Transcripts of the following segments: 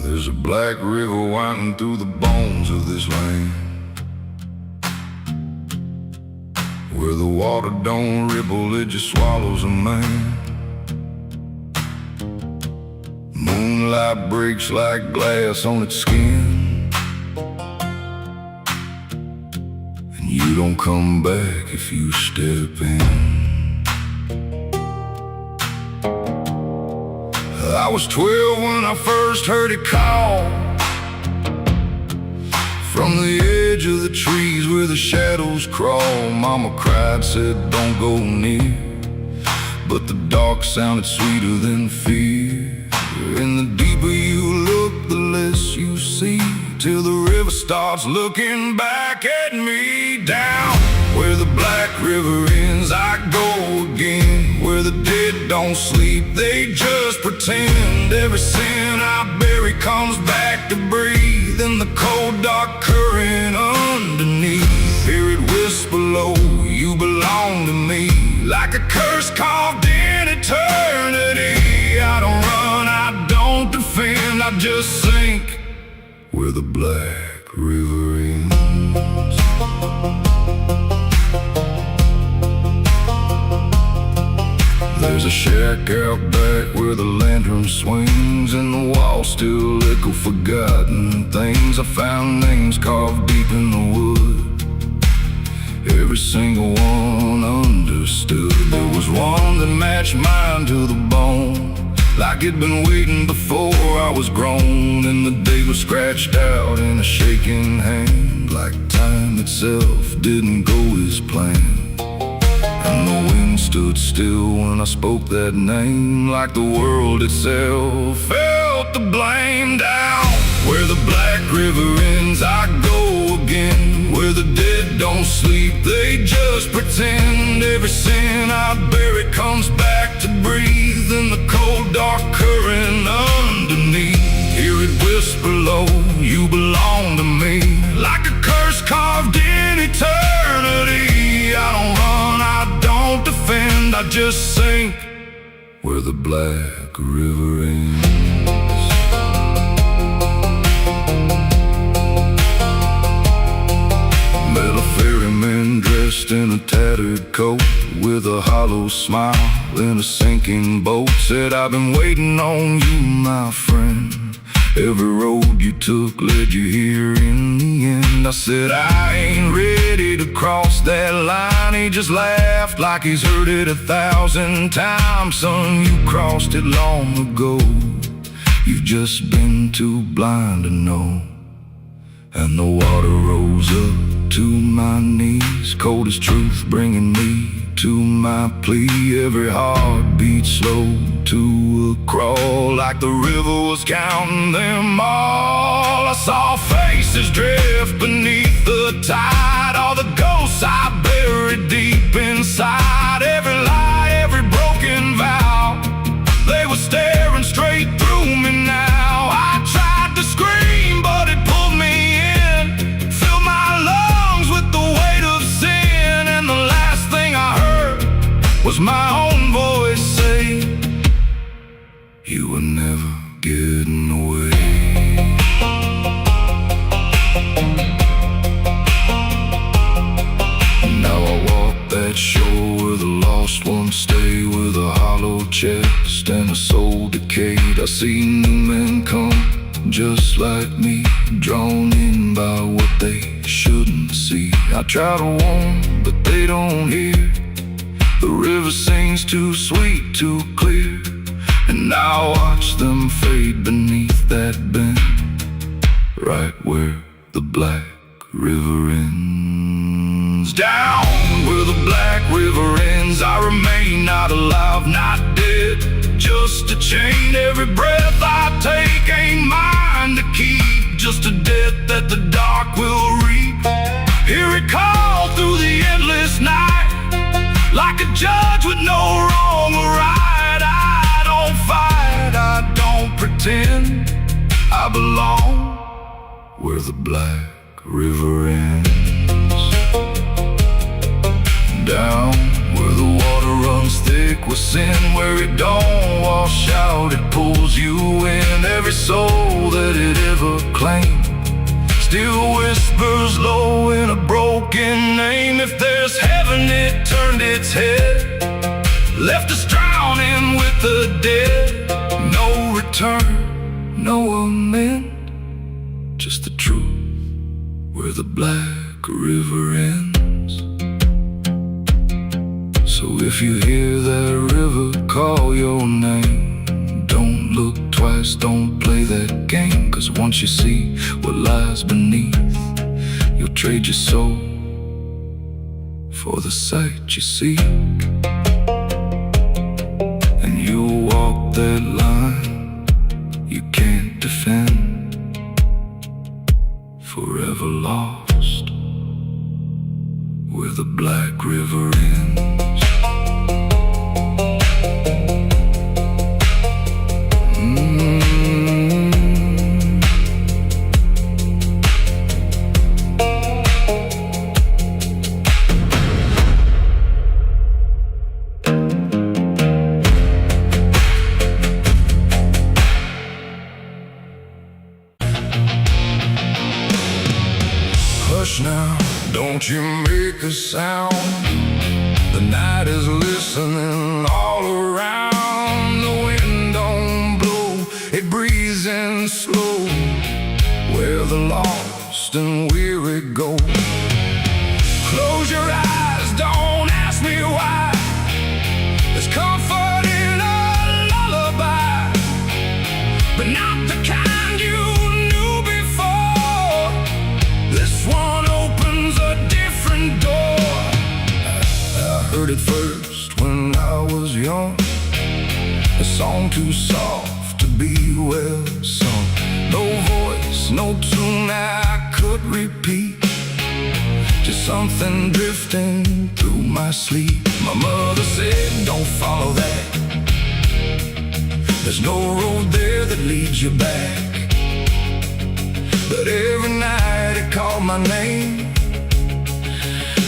There's a black river winding through the bones of this land, where the water don't ripple, it just swallows a man. Moonlight breaks like glass on its skin, and you don't come back if you step in. I was 12 when I first heard it call, from the edge of the trees where the shadows crawl. Mama cried, said don't go near, but the dark sounded sweeter than fear. And the deeper you look, the less you see, till the river starts looking back at me. Down where the black river ends, I go again, where the dead don't sleep, they just pretend. Every sin I bury comes back to breathe in the cold dark current underneath. Hear it whisper low, you belong to me, like a curse carved in eternity. I don't run, I don't defend, I just sink where the black river ends. There's a shack out back where the lantern swings, and the walls still echo forgotten things. I found names carved deep in the wood, every single one understood. There was one that matched mine to the bone, like it'd been waiting before I was grown. And the day was scratched out in a shaking hand, like time itself didn't go as planned. And the wind stood still when I spoke that name, like the world itself felt the blame. Down where the black river ends, I go again, where the dead don't sleep, they just pretend. Every sin I bury comes back to breathe in the cold dark current underneath. Hear it whisper low, you belong to me, like a curse carved in eternity. I don't run, I don't defend, I just sink where the black river ends. Met a ferryman dressed in a tattered coat, with a hollow smile in a sinking boat. Said, I've been waiting on you, my friend. Every road you took led you here in the end. I said, I ain't ready to cross that line. He just laughed like he's heard it 1,000 times. Son, you crossed it long ago, you've just been too blind to know. And the water rose up to my knees, cold as truth, bringing me to my plea. Every heartbeat slow to a crawl, like the river was counting them all. I saw faces drift beneath the tide, all the ghosts I buried deep inside. Every lie, every broken vow, they were staring straight through me now. I tried to scream, but it pulled me in, filled my lungs with the weight of sin. And the last thing I heard was my own voice say, you were never getting away. Now I walk that shore where the lost ones stay, with a hollow chest and a soul decayed. I see new men come just like me, drawn in by what they shouldn't see. I try to warn, but they don't hear. The river sings too sweet, too clear, and I watch them fade beneath that bend, right where the black river ends. Down where the black river ends, I remain not alive, not dead, just a chain. Every breath I take ain't mine to keep, just a death that the dark will reap. Hear it call through the endless night, like a judge with no wrong or right. I don't fight, I don't pretend, I belong where the black river ends. Down where the water runs thick with sin, where it don't wash out, it pulls you in. Every soul that it ever claimed still whispers low in a broken name. If there's heaven, it turned its head, left us drowning with the dead. No return, no amend, just the truth where the black river ends. So if you hear that river call your name, don't look twice, don't play that game. 'Cause once you see what lies beneath, you'll trade your soul for the sight you seek. And you'll walk that line you can't defend, forever lost where the black river ends. Hush now, don't you make a sound. The night is listening all around. The wind don't blow, it breathes in slow, where the lost and weary go. Close your eyes, don't ask me why. There's comfort in a lullaby, but not the kind you knew before. This one opens a different door. I heard it first when I was young, a song too soft to be well sung. No voice, no tune I could repeat, just something drifting through my sleep. My mother said, don't follow that, there's no road there that leads you back. But every night it called my name,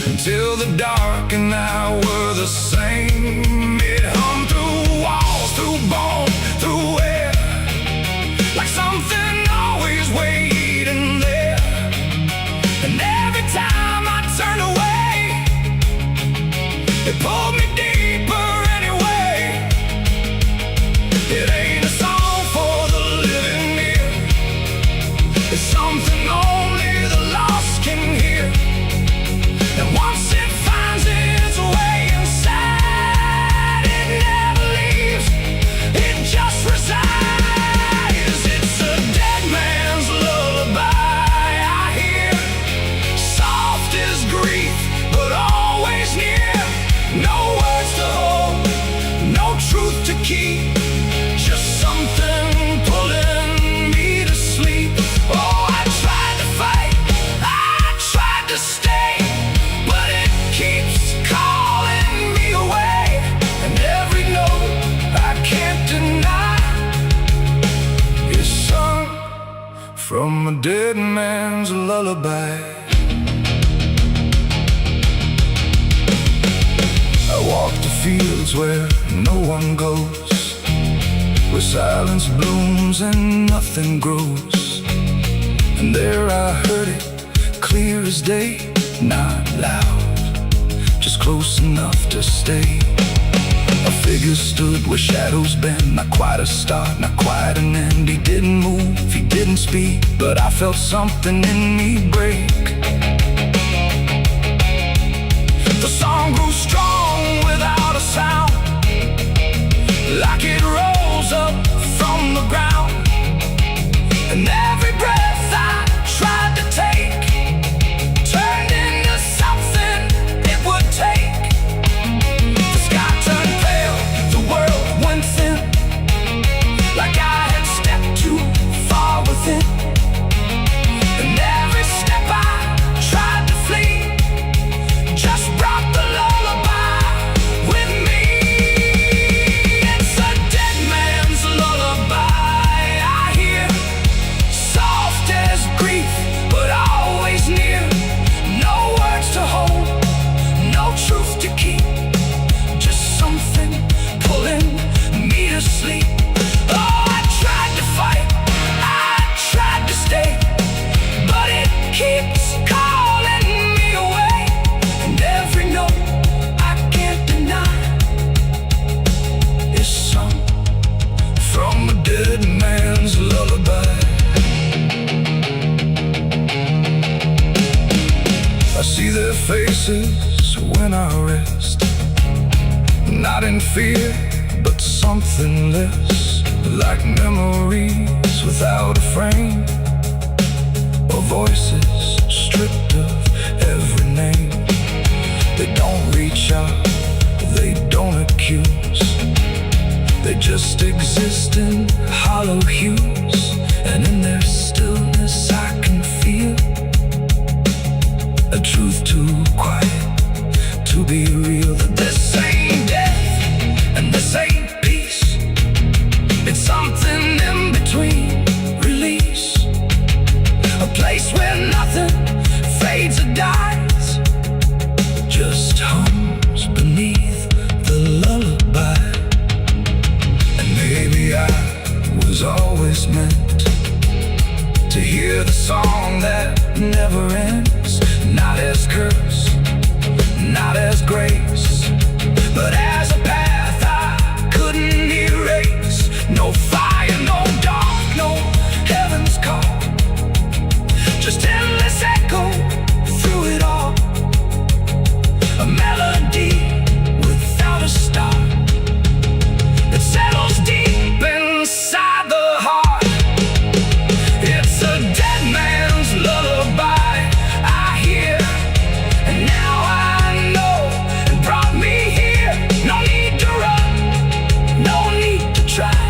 until the dark and I were the same. It hummed through walls, through bone, through air, like something always waiting there. And every time I turned away, it pulled me deeper anyway. It ain't a song for the living near, it's something only the lost can hear. And once it finds its way inside, it never leaves, it just resides. It's a dead man's lullaby I hear, soft as grief, but always near. No words to hold, no truth to keep, just something pulling me to sleep. Oh, I tried to fight, I tried to stay, but it keeps calling me away. And every note I can't deny is sung from a dead man's lullaby. I walk the fields where no one goes, where silence blooms and nothing grows. And there I heard it, clear as day, not loud, just close enough to stay. A figure stood where shadows bend, not quite a start, not quite an end. He didn't move, he didn't speak, but I felt something in me break. The song grew strong without a sound, like it rose up from the ground. And every breath I tried to take turned into something it would take. The sky turned pale, the world went thin, like I had stepped too far within. And every step I faces when I rest, not in fear, but something less, like memories without a frame, or voices stripped of every name. They don't reach out, they don't accuse, they just exist in hollow hues, and in their stillness I can feel a truth too quiet to be real. That this ain't death and this ain't peace, it's something in between. Release, a place where nothing fades or dies, just hums beneath the lullaby. And maybe I was always meant to hear the song that never ends, not as curse, not as grace, but as a path I couldn't erase. No fire, no dark, no heaven's call, just endless echo through it all. A melody without a start that settles deep inside the heart. It's a dead man's lullaby I hear, and now I know it brought me here. No need to run, no need to try,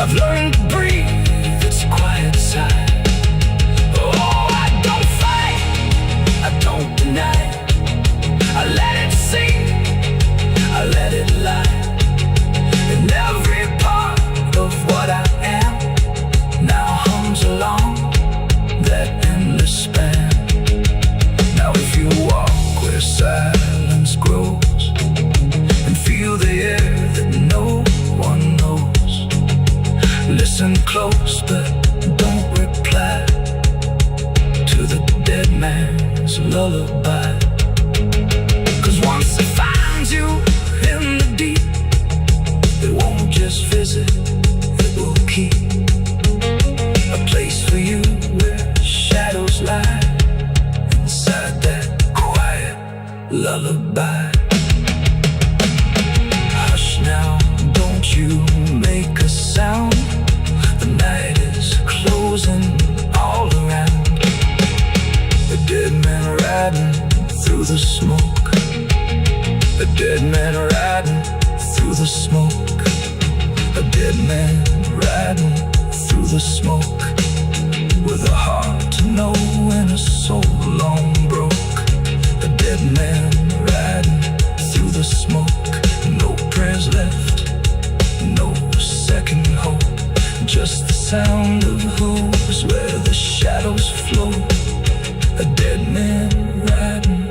I've learned to breathe its quiet side. Oh, I don't fight, I don't deny, I let it sing, I let it lie. And every part of what I am now hums along that endless span. Now if you walk where silence grows and feel the air that no one knows, listen close but don't reply to the dead man's lullaby. 'Cause once it finds you in the deep, it won't just visit, it will keep a place for you where shadows lie inside that quiet lullaby. Hush now, don't you make a sound, the night is closing all around. A dead man riding through the smoke, a dead man riding through the smoke, a dead man riding through the smoke, with a heart to know and a soul long broke. A dead man riding through the smoke, no prayers left, no second hope, just the sound of hooves where the shadows flow. A dead man riding.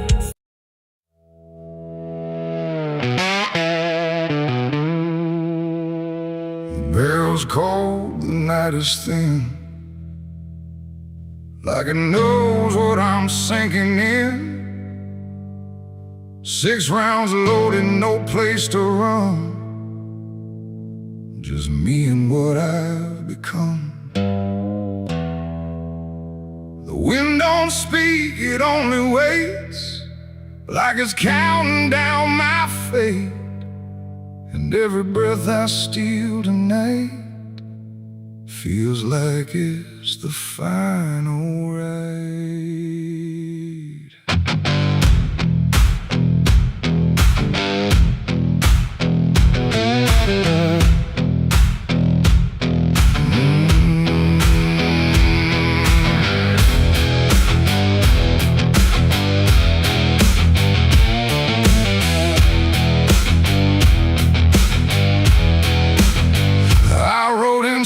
Bell's cold, the night is thin, like it knows what I'm sinking in. 6 rounds loaded, no place to run, just me and what I've become. The wind don't speak, it only waits, like it's counting down my fate. And every breath I steal tonight feels like it's the final ride.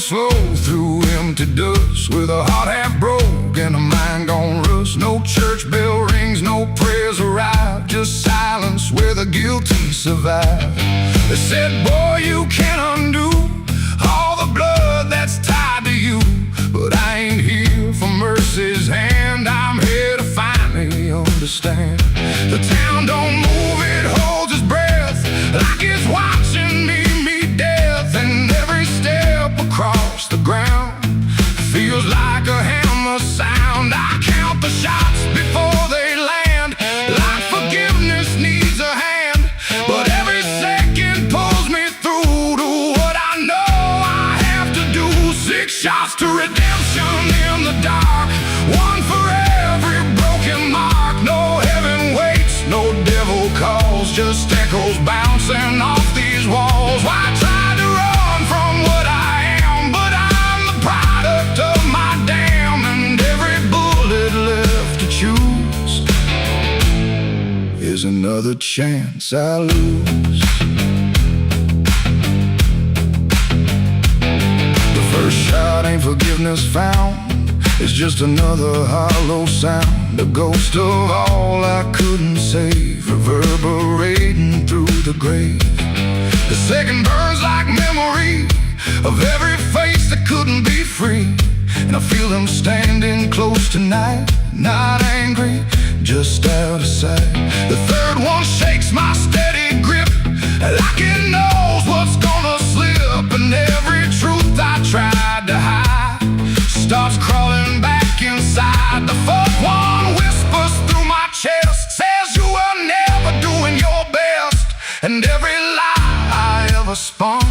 Slow through empty dust, with a heart half broke and a mind gone rust. No church bell rings, no prayers arrive, just silence where the guilty survive. They said, boy, you can't undo all the blood that's tied to you, but I ain't here for mercy's hand, I'm here to finally understand. The town don't move, it holds its breath, like it's watching me meet death. And every step across the ground feels like a hammer sound. I count the shots before they land, redemption in the dark, one for every broken mark. No heaven waits, no devil calls, just echoes bouncing off these walls. Why try to run from what I am? But I'm the product of my damn, and every bullet left to choose is another chance I lose. The first shot ain't forgiveness found, it's just another hollow sound, a ghost of all I couldn't save, reverberating through the grave. The second burns like memory of every face that couldn't be free, and I feel them standing close tonight, not angry, just out of sight. The third one shakes my steady grip, like it knows what's gonna slip, and every truth I tried to hide starts crawling back inside. The fourth one whispers through my chest, says you were never doing your best, and every lie I ever spun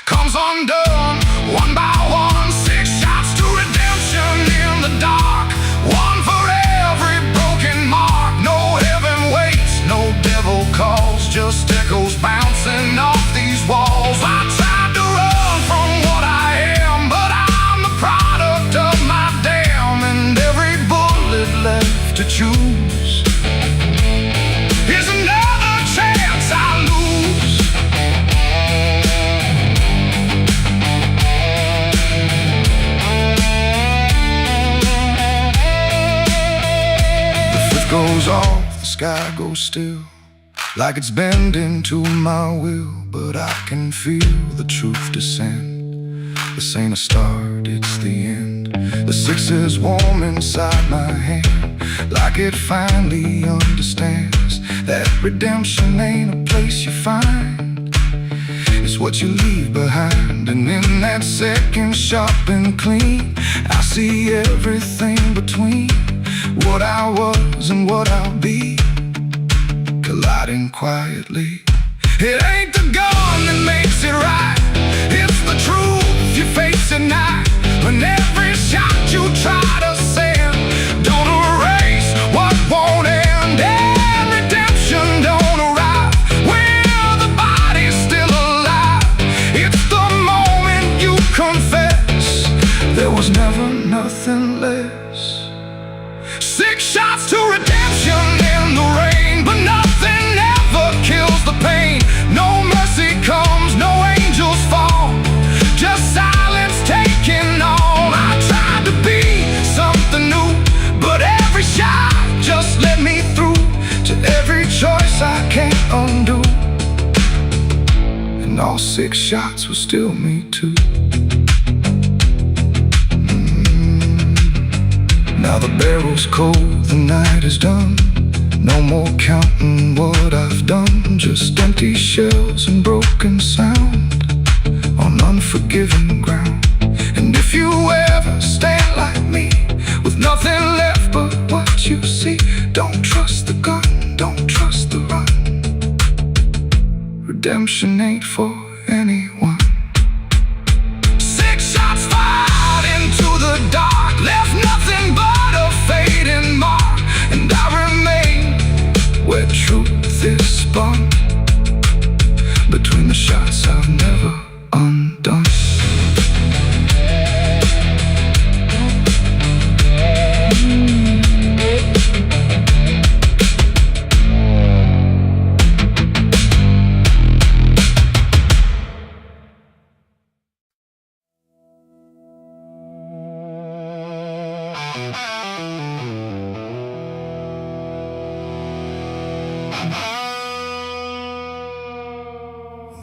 comes undone, one by one. 6 shots to redemption in the dark, one for every broken mark. No heaven waits, no devil calls, just echoes bouncing off these walls. I tried to run from what I am, but I'm the product of my damn, and every bullet left to choose is another chance I lose. The fifth goes off, the sky goes still, like it's bending to my will, but I can feel the truth descend. This ain't a start, it's the end. The 6 is warm inside my hand, like it finally understands that redemption ain't a place you find, it's what you leave behind. And in that second sharp and clean, I see everything between what I was and what I'll be, colliding quietly. It ain't the gun that makes it right, it's the truth you face at night. When every shot you try to send don't erase what won't end, and redemption don't arrive when the body's still alive. It's the moment you confess there was never nothing less. 6 shots to redemption in the rain, but nothing ever kills the pain. No mercy comes, no angels fall, just silence taking on. I tried to be something new, but every shot just let me through to every choice I can't undo, and all 6 shots were still me too. Now the barrel's cold, the night is done, no more counting what I've done, just empty shells and broken sound on unforgiving ground. And if you ever stand like me, with nothing left but what you see, don't trust the gun, don't trust the run. Redemption ain't for anyone. 6 shots fired into the dark, left nothing but a fading mark, and I remain where truth is spun, between the shots I've never undone.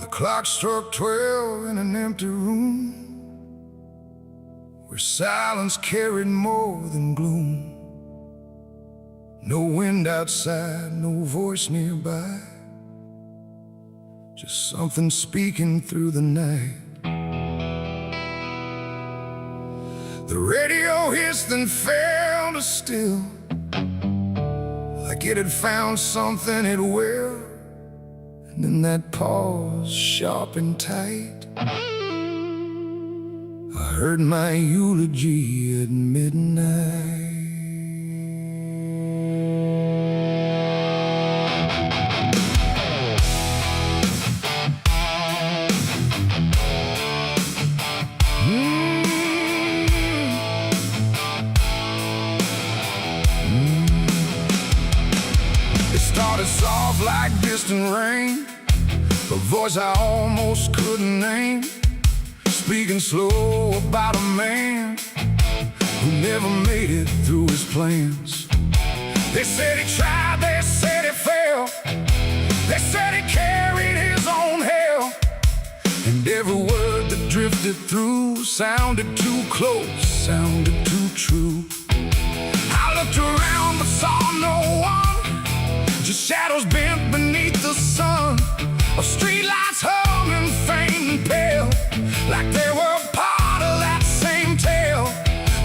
The clock struck 12 in an empty room, where silence carried more than gloom. No wind outside, no voice nearby, just something speaking through the night. The radio hissed and fell to still, like it had found something it will. And in that pause, sharp and tight, I heard my eulogy at midnight. It started soft like distant rain, a voice I almost couldn't name, speaking slow about a man who never made it through his plans. They said he tried, they said he failed, they said he carried his own hell, and every word that drifted through sounded too close, sounded too true. I looked around but saw no one, just shadows bent beneath the sun, of streetlights humming faint and pale, like they were part of that same tale.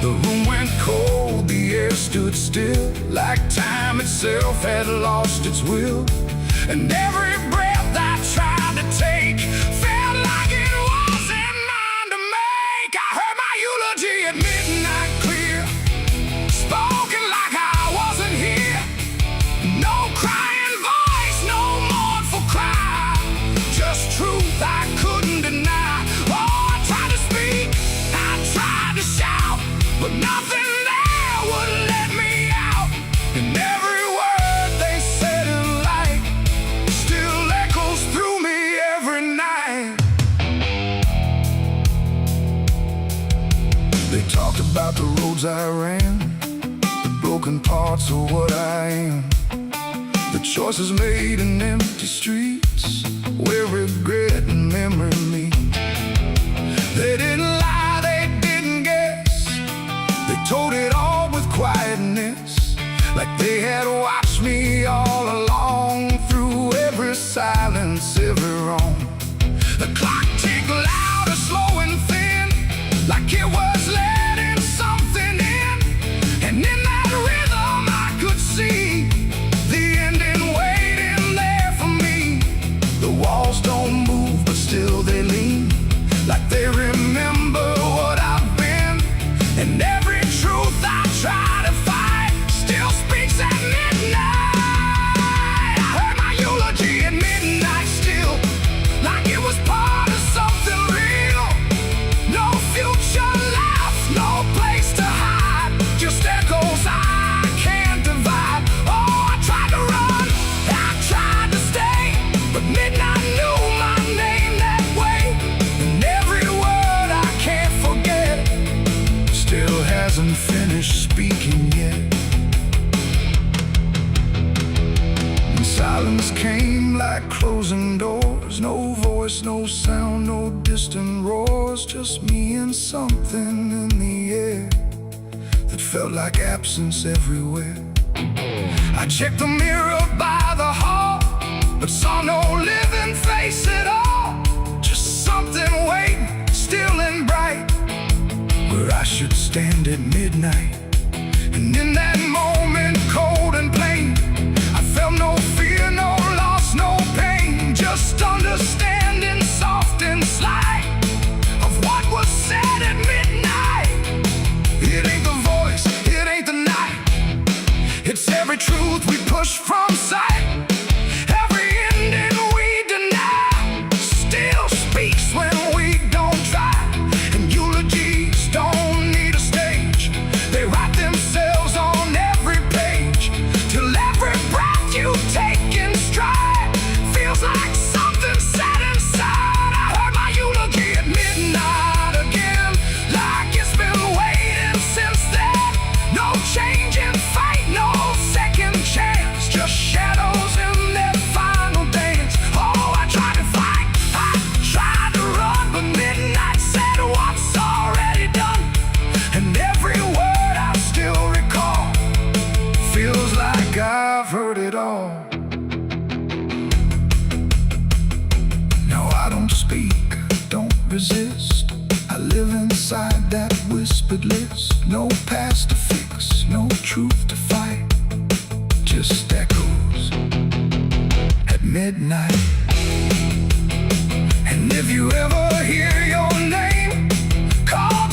The room went cold, the air stood still, like time itself had lost its will. And every breath I tried to take felt like it wasn't mine to make. I heard my eulogy at midnight clear, spoken like I wasn't here. No crying voice, no mournful cry, just truth I couldn't deny. Oh, I tried to speak, I tried to shout, but nothing there would let me out. And every word they said in light still echoes through me every night. They talked about the roads I ran, the broken parts of what I am, the choices made in empty streets where regret and memory meet. They didn't lie, they didn't guess, they told it all with quietness, like they had watched me all along, through every silence, every wrong. The clock ticked louder, slow and thin, like it was letting something in. And in that rhythm I could see the ending waiting there for me. The walls don't move, but still they lean, like they remember what I've been. And every truth I try to fight still speaks at midnight. I heard my eulogy at midnight still, like it was part of something real. No future left, no place to hide, just echoes I can't divide. Oh, I tried to run, I tried to stay, but midnight knew my name that way. And every word I can't forget still hasn't finished speaking yet. And silence came like closing doors, no voice, no sound, no distant roars, just me and something in the air that felt like absence everywhere. I checked the mirror by the hall, but saw no living face at all, just something waiting, still and bright, where I should stand at midnight. And in that moment, cold and plain, I felt no fear, no loss, no pain, just understanding, soft and slight, of what was said at midnight. It ain't the voice, it ain't the night, it's every truth we push from sight. Every ending we deny still speaks when we don't try. And eulogies don't need a stage, they write themselves on every page, till every breath you take in stride feels like something set inside. I heard my eulogy at midnight again, like it's been waiting since then. No change in fate, no second chance, just shadows in their final dance. Oh, I tried to fight, I tried to run, but midnight said what's already done. And every word I still recall feels like I've heard it all. No, I don't speak, don't resist, I live inside that whispered list. No past to fix, no truth to fight, just echoes at midnight. And if you ever hear your name called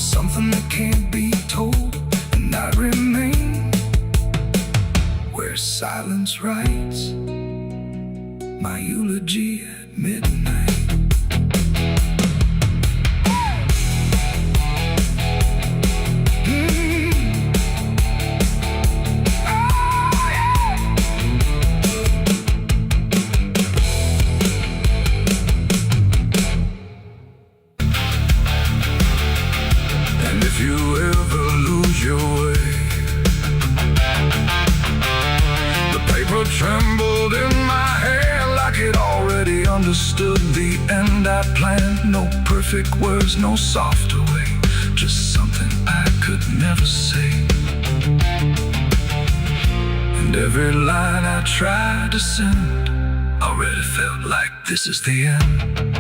something that can't be told, and I remain where silence writes my eulogy at midnight. If you ever lose your way, the paper trembled in my hand like it already understood the end I planned. No perfect words, no softer way, just something I could never say. And every line I tried to send already felt like this is the end.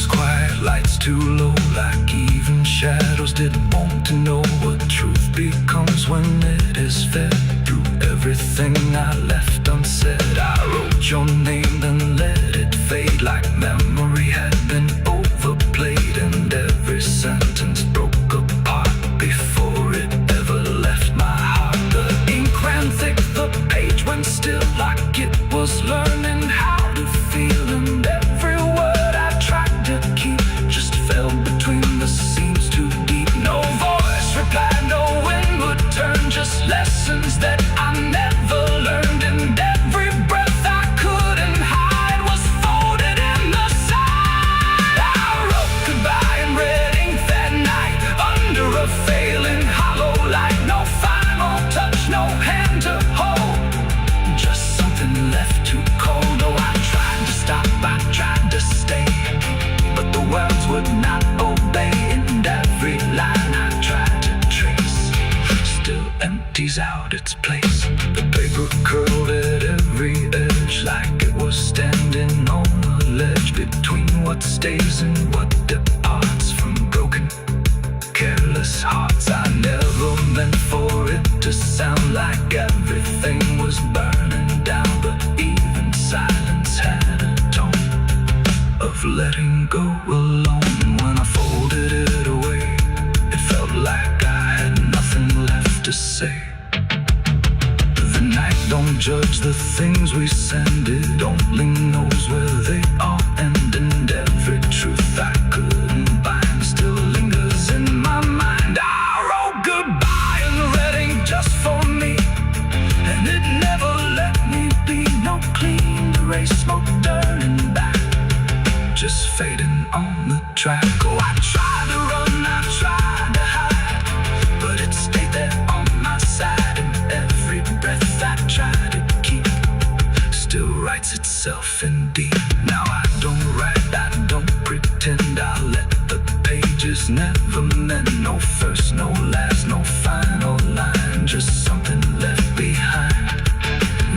Quiet, lights too low, like even shadows didn't want to know what truth becomes when it is fed. Through everything I left unsaid, I wrote your name, then let it fade like memory had been overplayed, and every sentence broke apart before it ever left my heart. The ink ran thick, the page went still, like it was learning how to feel, and every word I tried to keep just fell between the seams too deep. No voice replied, no wind would turn, just lessons that I never learned, and every breath I couldn't hide was folded in the side. I wrote goodbye in red ink that night under a failing hollow light. No final touch, no hand to hold, just something left too cold. Oh, I tried to stop, I tried to stay, but the words would not obey, and every line I tried to trace still empties out its place. The paper curled at every edge like it was standing on a ledge between what stays and what departs from broken, careless hearts. I never meant for it to sound like everything was burning down, but even silence had a tone of letting go alone. When I folded it away, it felt like I had nothing left to say. The night don't judge the things we send, it only knows where they all end, and every truth I couldn't bind still lingers in my mind. I wrote goodbye in red ink just for me, and it never let me be. No clean erase, smoke turning back, just fading on the track. Oh, I tried to run, I tried to hide, but it stayed there on my side, and every breath I tried to keep still writes itself indeed. Now I don't write, I don't pretend, I let the pages never meant. No first, no last, no final line, just something left behind.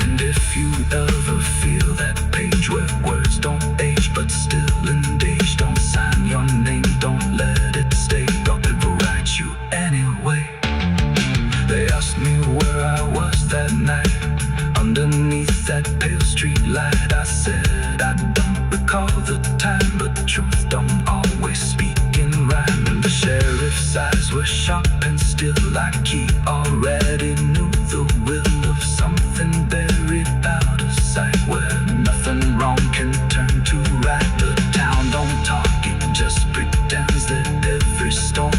And if you ever feel that page where words don't age but still engage, don't sign your name, don't let it stay, God will write you anyway. They asked me where I was that night underneath that pale street light. I said I don't recall the time, but the truth don't always speak in rhyme. And the sheriff's eyes were sharp and still, like he already knew the will of something buried out of sight, where nothing wrong can turn to right. The town don't talk, it just pretends that every storm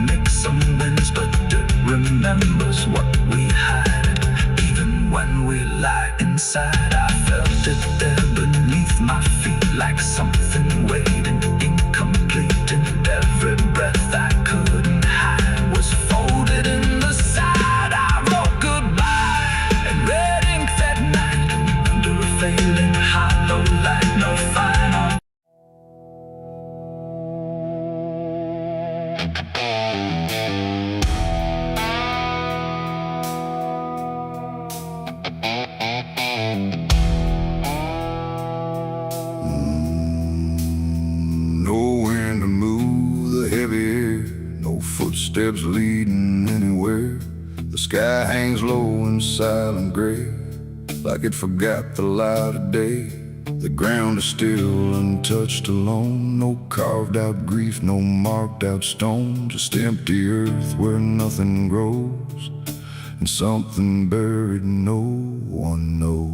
makes some winds, but it remembers what we hide. Even when we lie inside, I felt it there beneath my feet, like something waiting incomplete, and every breath I couldn't hide was folded in the side. I wrote goodbye in red ink that night under a failing hollow light. No final. No wind to move the heavy air, no footsteps leading anywhere. The sky hangs low in silent gray, like it forgot the light of day. The ground is still untouched alone. No carved out grief, no marked out stone. Just empty earth where nothing grows, and something buried no one knows.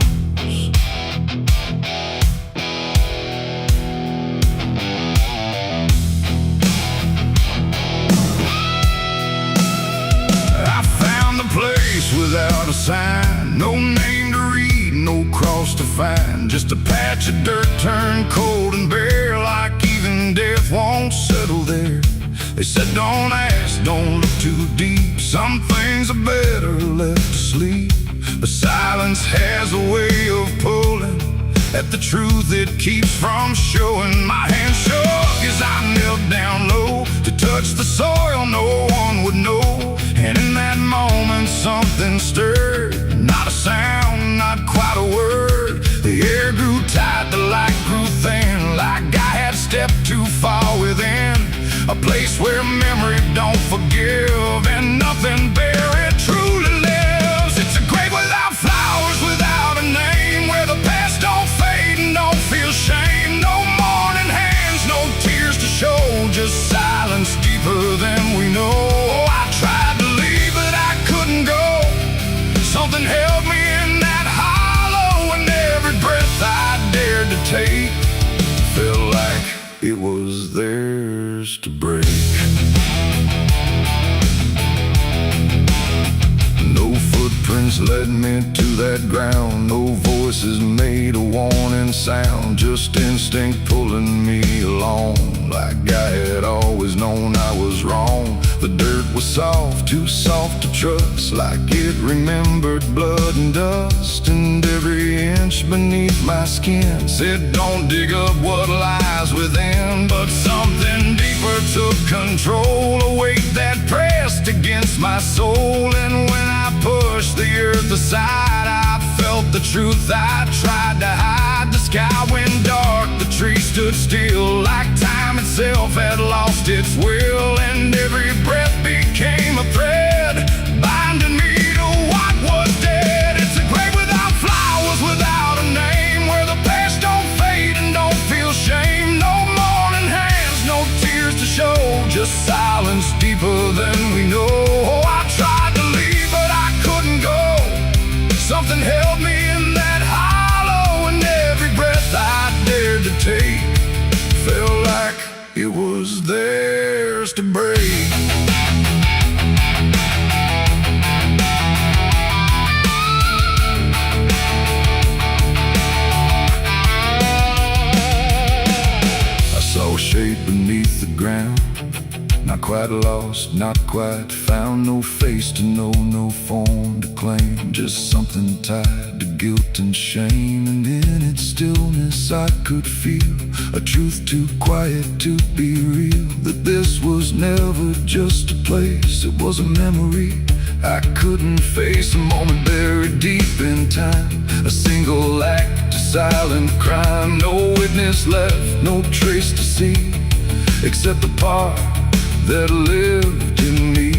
Without a sign, no name to read, no cross to find. Just a patch of dirt turned cold and bare, like even death won't settle there. They said don't ask, don't look too deep. Some things are better left asleep. But silence has a way of pulling at the truth it keeps from showing. My hand shook as I knelt down low to touch the soil no one would know. And in that moment something stirred, not a sound, not quite a word. The air grew tight, the light grew thin, like I had stepped too far within a place where memory don't forgive and nothing buried truly lives. It's a grave without flowers, without a name, where the past don't fade and don't feel shame. No mourning hands, no tears to show, just silence deeper than we know. I tried to leave, but I couldn't go. Something held me in that hollow, and every breath I dared to take felt like it was theirs to break. No footprints led me to that ground, no voices made a warning sound, just instinct pulling me along, like I had always known I was wrong. The dirt was soft, too soft to trust, like it remembered blood and dust. And every inch beneath my skin said don't dig up what lies within. But something deeper took control, a weight that pressed against my soul. And when I pushed the earth aside, I felt the truth I tried to hide. The sky went dark, the trees stood still, like time itself had lost its will. And every breath became a thread, binding me to what was dead. It's a grave without flowers, without a name, where the past don't fade and don't feel shame. No mourning hands, no tears to show, just silence deeper than we know. I tried to leave, but I couldn't go. Something held me in that hollow, and every breath I dared to take felt like it was theirs to break. I saw a shape beneath the ground, not quite lost, not quite found. No face to know, no form to claim, just something tied to guilt and shame. And in its stillness I could feel a truth too quiet to be real, that this was never just a place, it was a memory I couldn't face. A moment buried deep in time, a single act, a silent crime. No witness left, no trace to see, except the part that lived in me.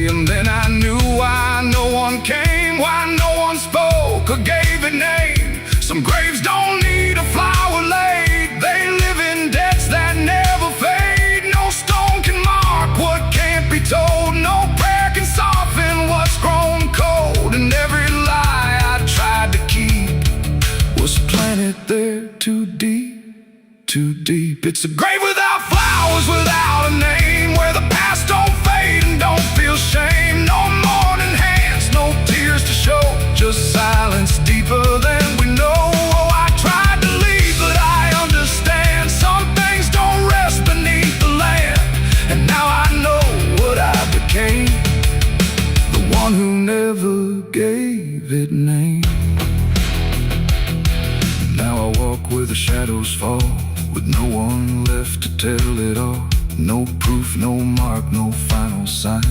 And then I knew why no one came, why no one spoke or gave a name. Some graves don't need a flower laid, they live in debts that never fade. No stone can mark what can't be told, no prayer can soften what's grown cold. And every lie I tried to keep was planted there too deep, too deep. It's a grave without flowers, without a name, where the past don't fade and don't feel shame. No mourning hands, no tears to show, just silence deeper than we know. Oh, I tried to leave, but I understand some things don't rest beneath the land. And now I know what I became, the one who never gave it name. Now I walk where the shadows fall, with no one left to tell it all. No proof, no mark, no final sign,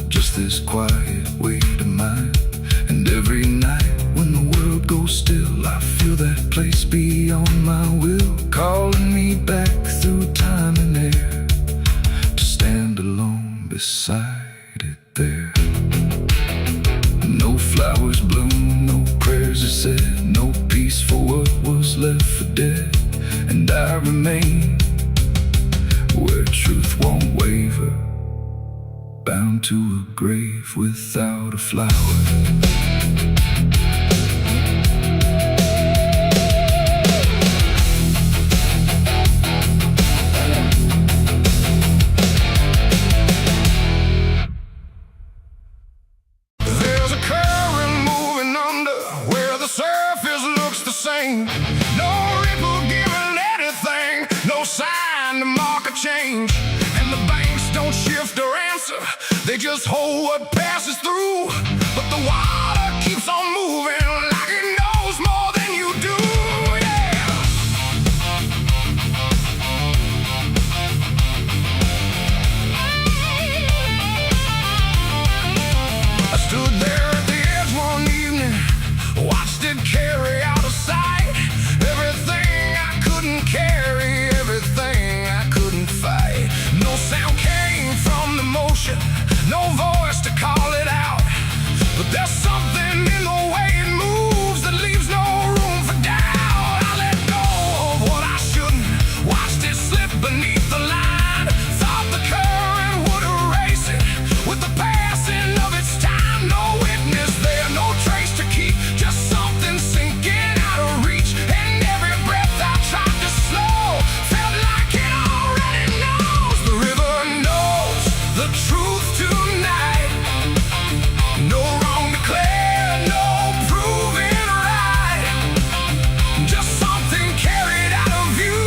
just this quiet weight of mine. And every night when the world goes still, I feel that place beyond my will, calling me back through time and air, to stand alone beside it there. No flowers bloom, no prayers are said, no peaceful bound to a grave without a flower. There's a current moving under where the surface looks the same. No ripple giving anything, no sign to mark a change. And the banks don't shift or answer, they just hold what passes through. But the water keeps on moving like it knows more than you do, yeah. I stood there at the edge one evening, watched it carry out of sight. Everything I couldn't carry, everything I couldn't fight. No sound came from the motion, no voice to call it out. But there's something in the way it moves that leaves no room for doubt. I let go of what I shouldn't, watched it slip beneath the line. Thought the current would erase it with the passing of its time. No witness there, no trace to keep, just something sinking out of reach. And every breath I tried to slow felt like it already knows. The river knows the truth tonight. No wrong declared, no proven right. Just something carried out of view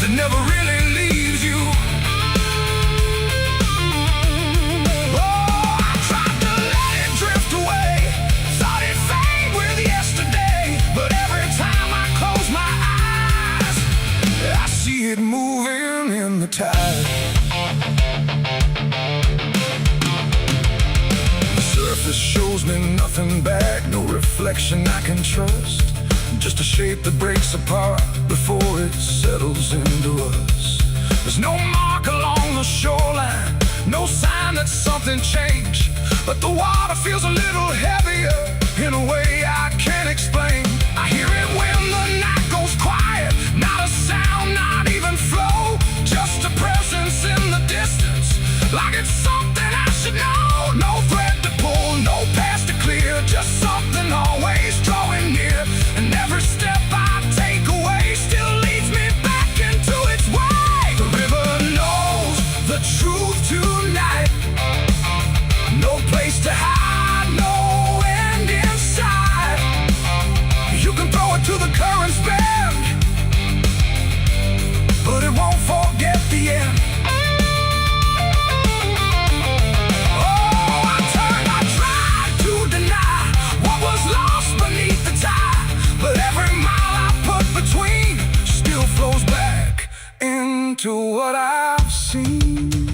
that never really leaves you. Oh, I tried to let it drift away, thought it'd fade with yesterday. But every time I close my eyes, I see it moving in the tide. The surface shows me nothing back, no reflection I can trust. Just a shape that breaks apart before it settles into us. There's no mark along the shoreline, no sign that something changed. But the water feels a little heavier in a way I can't explain. I hear it when the night goes quiet, not a sound, not even flow. Just a presence in the distance, like it's something I should know. No thread to pull, no path to clear, just something always drawing near. And every step I take away still leads me back into its way. The river knows the truth tonight. No place to hide, no end in sight. You can throw it to the current's bend, but it won't forget the end. Oh, I tried to deny what was lost beneath the tide. But every mile I put between still flows back into what I've seen.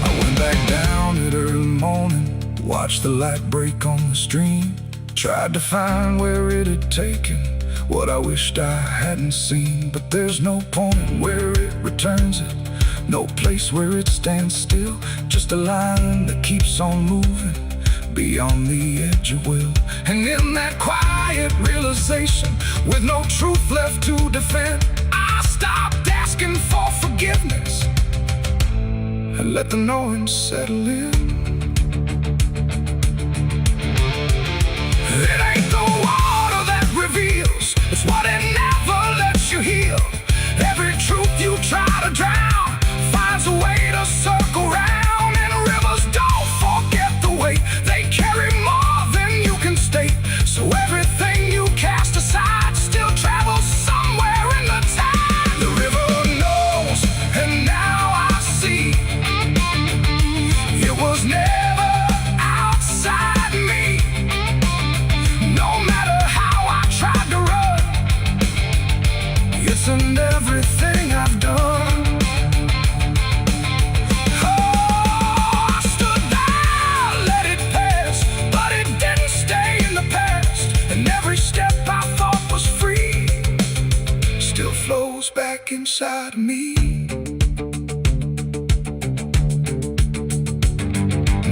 I went back down at early morning, watched the light break on the stream. Tried to find where it had taken what I wished I hadn't seen. But there's no point where it returns it, no place where it stands still. Just a line that keeps on moving beyond the edge of will. And in that quiet realization, with no truth left to defend, I stopped asking for forgiveness and let the knowing settle in. It ain't the water that reveals, it's what it never lets you heal. Every truth you try to drown finds a way to circle round. And rivers don't forget the weight, they carry more than you can state. So everything you cast aside still travels somewhere in the tide. The river knows, and now I see, it was never outside me. No matter how I tried to run, it's in everything I've done. Oh, I stood there, let it pass, but it didn't stay in the past. And every step I thought was free still flows back inside of me.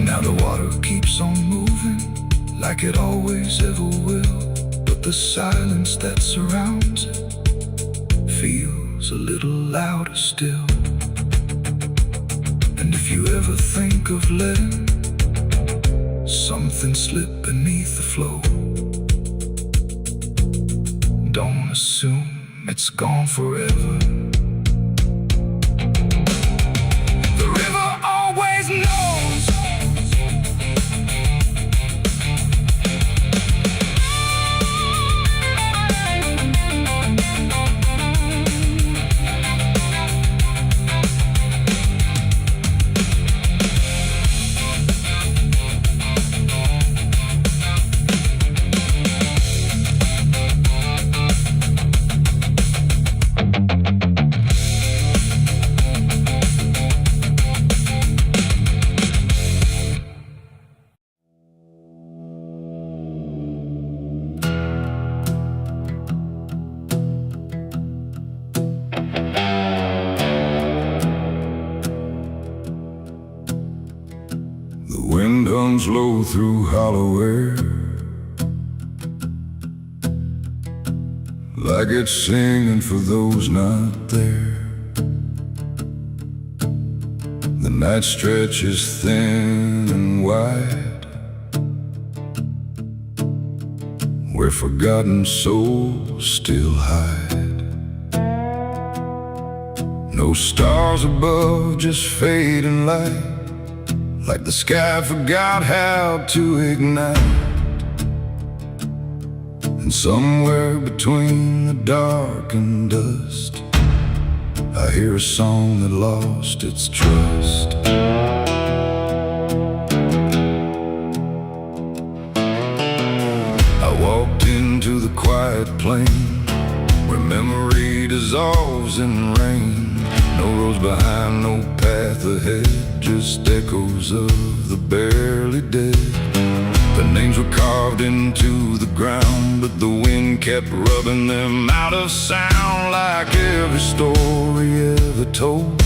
Now the water keeps on moving like it always ever will. But the silence that surrounds it feels a little louder still. And if you ever think of letting something slip beneath the flow, don't assume it's gone forever. The river always knows. The wind hums low through hollow air, like it's singing for those not there. The night stretches thin and wide, where forgotten souls still hide. No stars above, just fading light, like the sky forgot how to ignite. And somewhere between the dark and dust, I hear a song that lost its trust. I walked into the quiet plain, where memory dissolves in rain. No roads behind, no path ahead, just echoes of the barely dead. The names were carved into the ground, but the wind kept rubbing them out of sound. Like every story ever told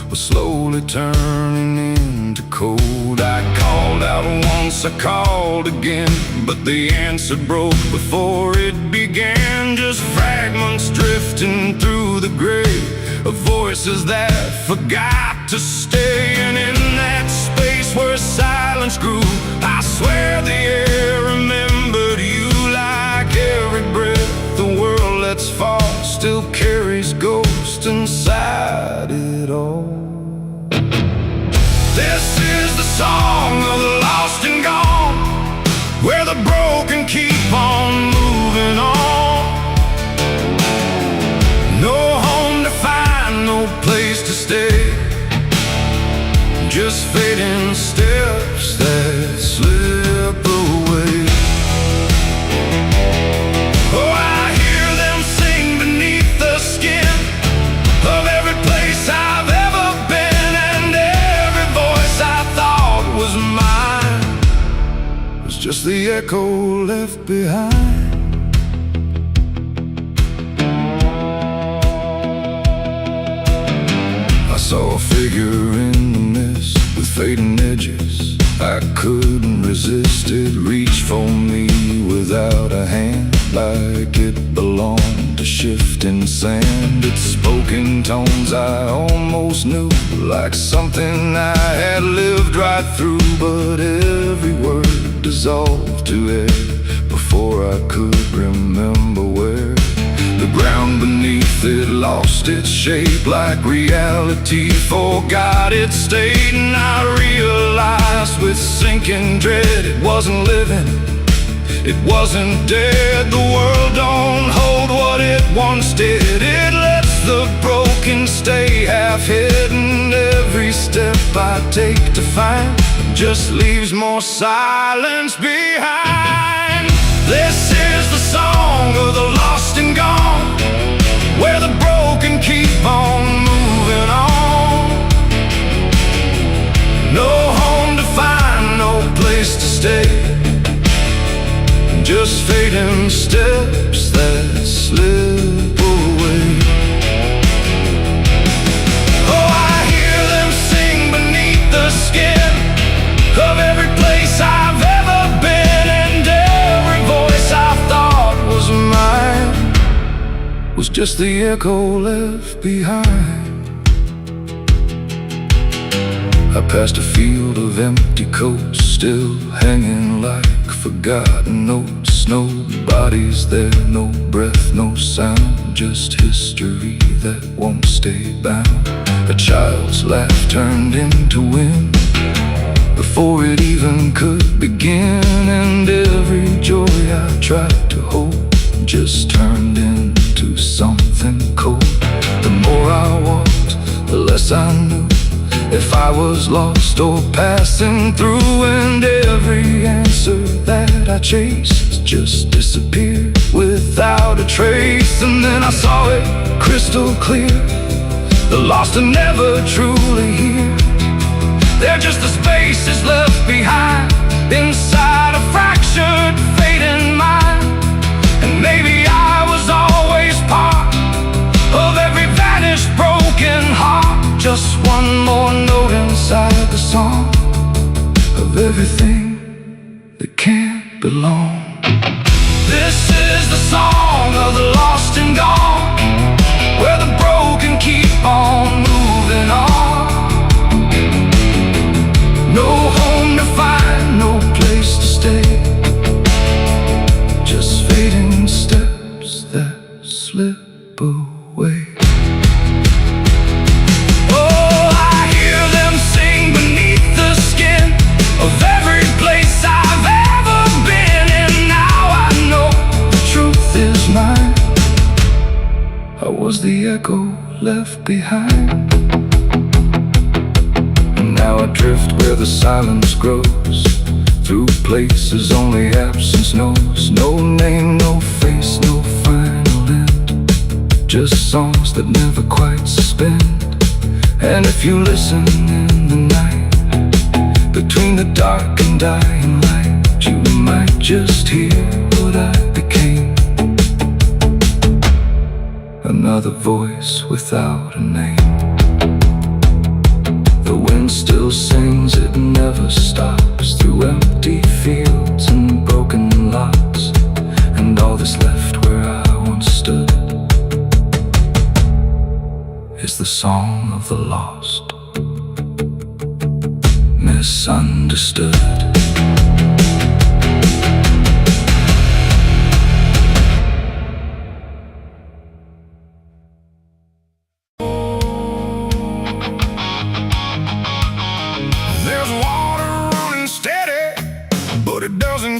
was slowly turning into cold. I called out once, I called again, but the answer broke before it began. Just fragments drifting through the gray of voices that forgot to stay. And in that space where silence grew, I swear the air remembered you. Like every breath the world lets fall still carries ghosts inside it all. This is the song of the lost and gone, where the broken keep on moving on. No home to find, no place to stay, just fading steps that slip away. Oh, I hear them sing beneath the skin of every place I've ever been, and every voice I thought was mine was just the echo left behind. I saw a figure in the mist with fading edges. I couldn't resist it, reached for me without a hand, like it belonged to shifting sand. It spoke in tones I almost knew, like something I had lived right through. But every word dissolved to air before I could remember where. The ground beneath it lost its shape, like reality forgot its state. And I realized with sinking dread, it wasn't living, it wasn't dead. The world don't hold what it once did. It lets the broken stay half hidden. Every step I take to find just leaves more silence behind. This is the song of the lost and gone, where the broken keep on moving on. No home to find, no place to stay, just fading steps that slip away. Oh, I hear them sing beneath the skin of every place I've ever been, and every voice I thought was was just the echo left behind. I passed a field of empty coats, still hanging like forgotten notes. Nobody's there, no breath, no sound, just history that won't stay bound. A child's laugh turned into wind before it even could begin, and every joy I tried to hold just turned into something cold. The more I walked, the less I knew if I was lost or passing through, and every answer that I chased just disappeared without a trace. And then I saw it crystal clear, the lost are never truly here. They're just the spaces left behind inside a fractured, fading mind. And maybe I was always part of every vanished, broken heart, just one more note inside the song of everything that can't belong. This is the song of the lost and gone, where the broken keep on moving on. No home to find, no place to stay, just fading steps that slip away. Oh, I hear them sing beneath the skin of every place I've ever been, and now I know the truth is mine. I was the echo left behind. Now I drift where the silence grows, through places only absence knows. No name, no face, no final end, just songs that never quite suspend. And if you listen in the night, between the dark and dying light, you might just hear what I became. Another voice without a name. The wind still sings, it never stops, through empty fields and broken lots, and all that's left where I once stood is the song of the lost, misunderstood.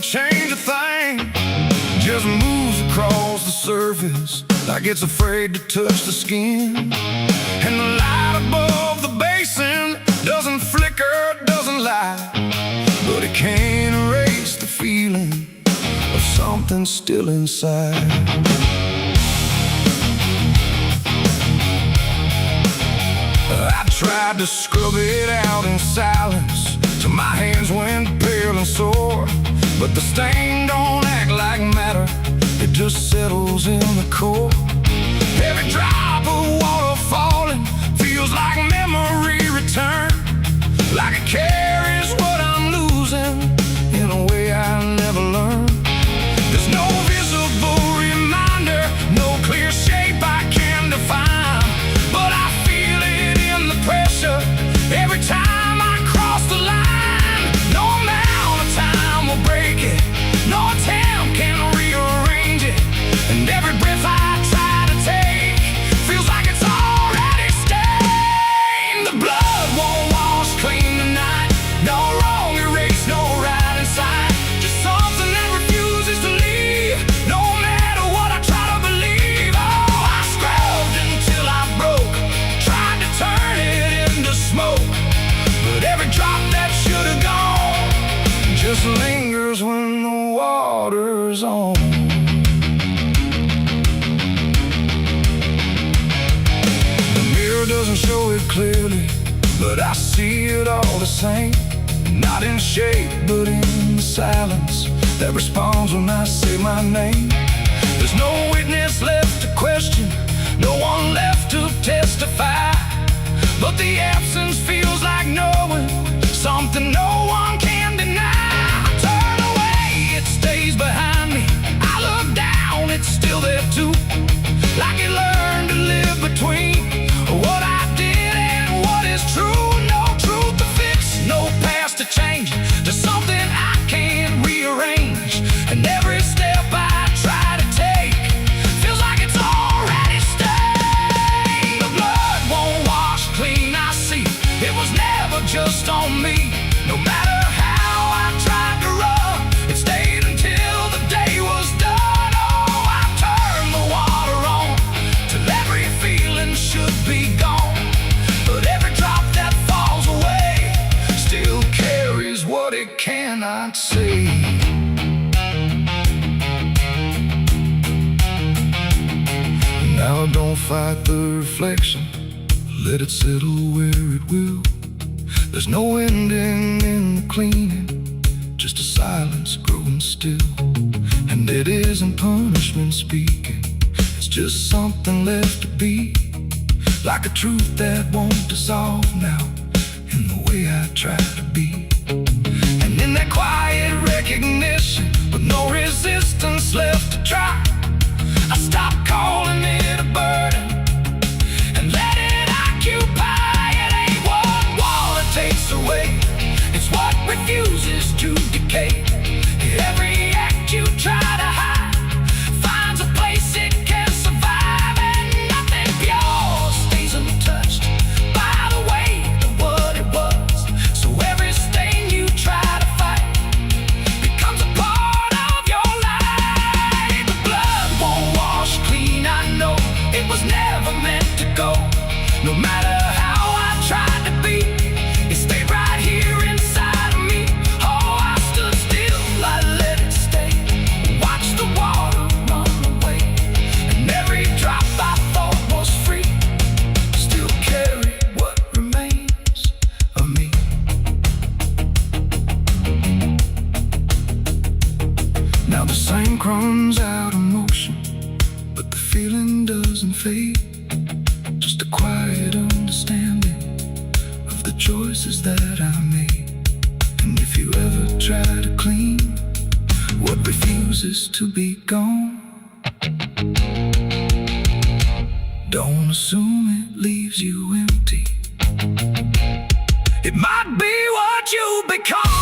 Change a thing, just moves across the surface like it's afraid to touch the skin. And the light above the basin doesn't flicker, doesn't lie, but it can't erase the feeling of something still inside. I tried to scrub it out in silence till my hands went pale and sore, but the stain don't act like matter, it just settles in the core. Every drop of water falling feels like memory return, like it carries what I'm losing in a way I never learned. There's no visible reminder, no clear shape I can define, but I feel it in the pressure every time I cross the line. No amount of time will break it, no attempt can rearrange it, and every breath I try to take feels like it's already stained. The blood won't wash clean tonight, no wrong erased, no right inside, just something that refuses to leave, no matter what I try to believe. Oh, I scrubbed until I broke, tried to turn it into smoke, but every drop that should have gone just lingers when the water's on. The mirror doesn't show it clearly, but I see it all the same. Not in shape, but in the silence that responds when I say my name. There's no witness left to question, no one left to testify, but the absence feels like knowing something no one can deny. I turn away, it stays behind me. I look down, it's still there too, like it fight the reflection, let it settle where it will. There's no ending in the cleaning, just a silence growing still. And it isn't punishment speaking, it's just something left to be, like a truth that won't dissolve now in the way I try to be. And in that quiet recognition, with no resistance left to try, I stop calling it a burden and let it occupy. It ain't one wall it takes away, it's what refuses to decay. Every act you try to hide finds a place it can survive, and nothing pure stays untouched by the weight of what it was. So every stain you try to fight becomes a part of your life. The blood won't wash clean, I know it was never meant to go. No matter how I tried to be, it stayed right here inside of me. Oh, I stood still, I let it stay, watched the water run away, and every drop I thought was free still carried what remains of me. Now the same crumbs out of motion, but the feeling doesn't fade. Just a quiet understanding of the choices that I made. And if you ever try to clean what refuses to be gone, don't assume it leaves you empty. It might be what you become.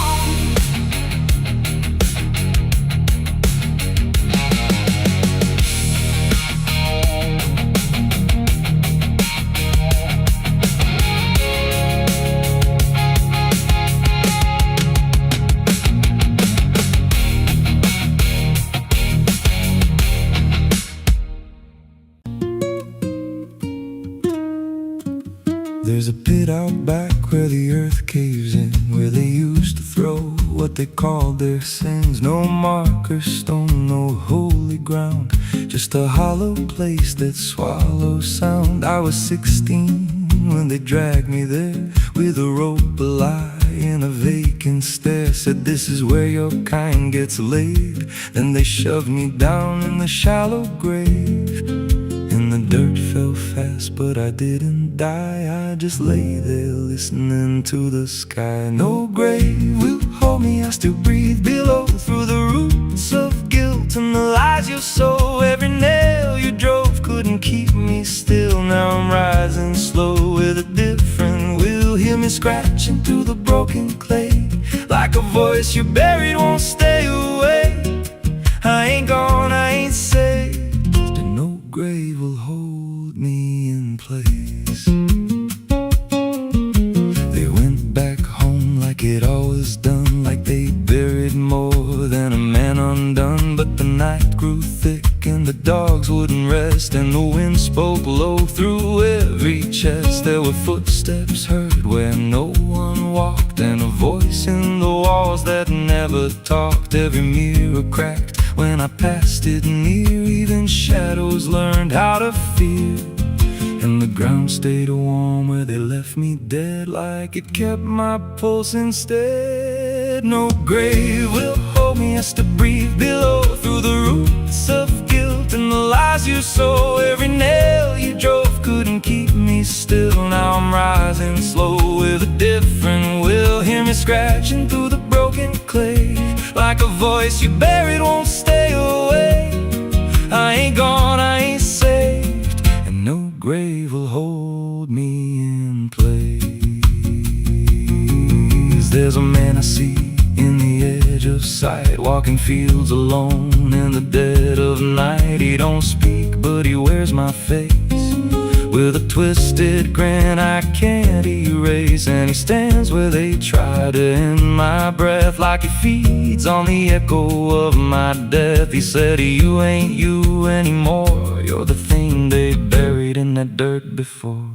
There's a pit out back where the earth caves in, where they used to throw what they called their sins. No marker stone, no holy ground, just a hollow place that swallows sound. I was 16 when they dragged me there, with a rope, a lie, and a vacant stare. Said this is where your kind gets laid. Then they shoved me down in the shallow grave, and the dirt fell fast, but I didn't die. I just lay there listening to the sky. No grave will hold me, I still breathe below, through the roots of guilt and the lies you sow. Every nail you drove couldn't keep me still. Now I'm rising slow with a different will. Hear me scratching through the broken clay, like a voice you buried won't stay away. I ain't gone, I ain't saved, and no grave will hold me in place. They went back home like it always done, like they buried more than a man undone. But the night grew thick and the dogs wouldn't rest, and the wind spoke low through every chest. There were footsteps heard where no one walked, and a voice in the walls that never talked. Every mirror cracked when I passed it near, even shadows learned how to fear. And the ground stayed warm where they left me dead, like it kept my pulse instead. No grave will hold me, I still breathe below, through the roots of guilt and the lies you sow. Every nail you drove couldn't keep me still. Now I'm rising slow with a different will. Hear me scratching through the broken clay, like a voice you buried won't stay away. I ain't gone, I ain't saved, and no grave will hold me in place. There's a man I see in the edge of sight, walking fields alone in the dead of night. He don't speak, but he wears my face with a twisted grin I can't erase. And he stands where they try to end my breath, like he feeds on the echo of my death. He said, you ain't you anymore, you're the thing they buried in that dirt before.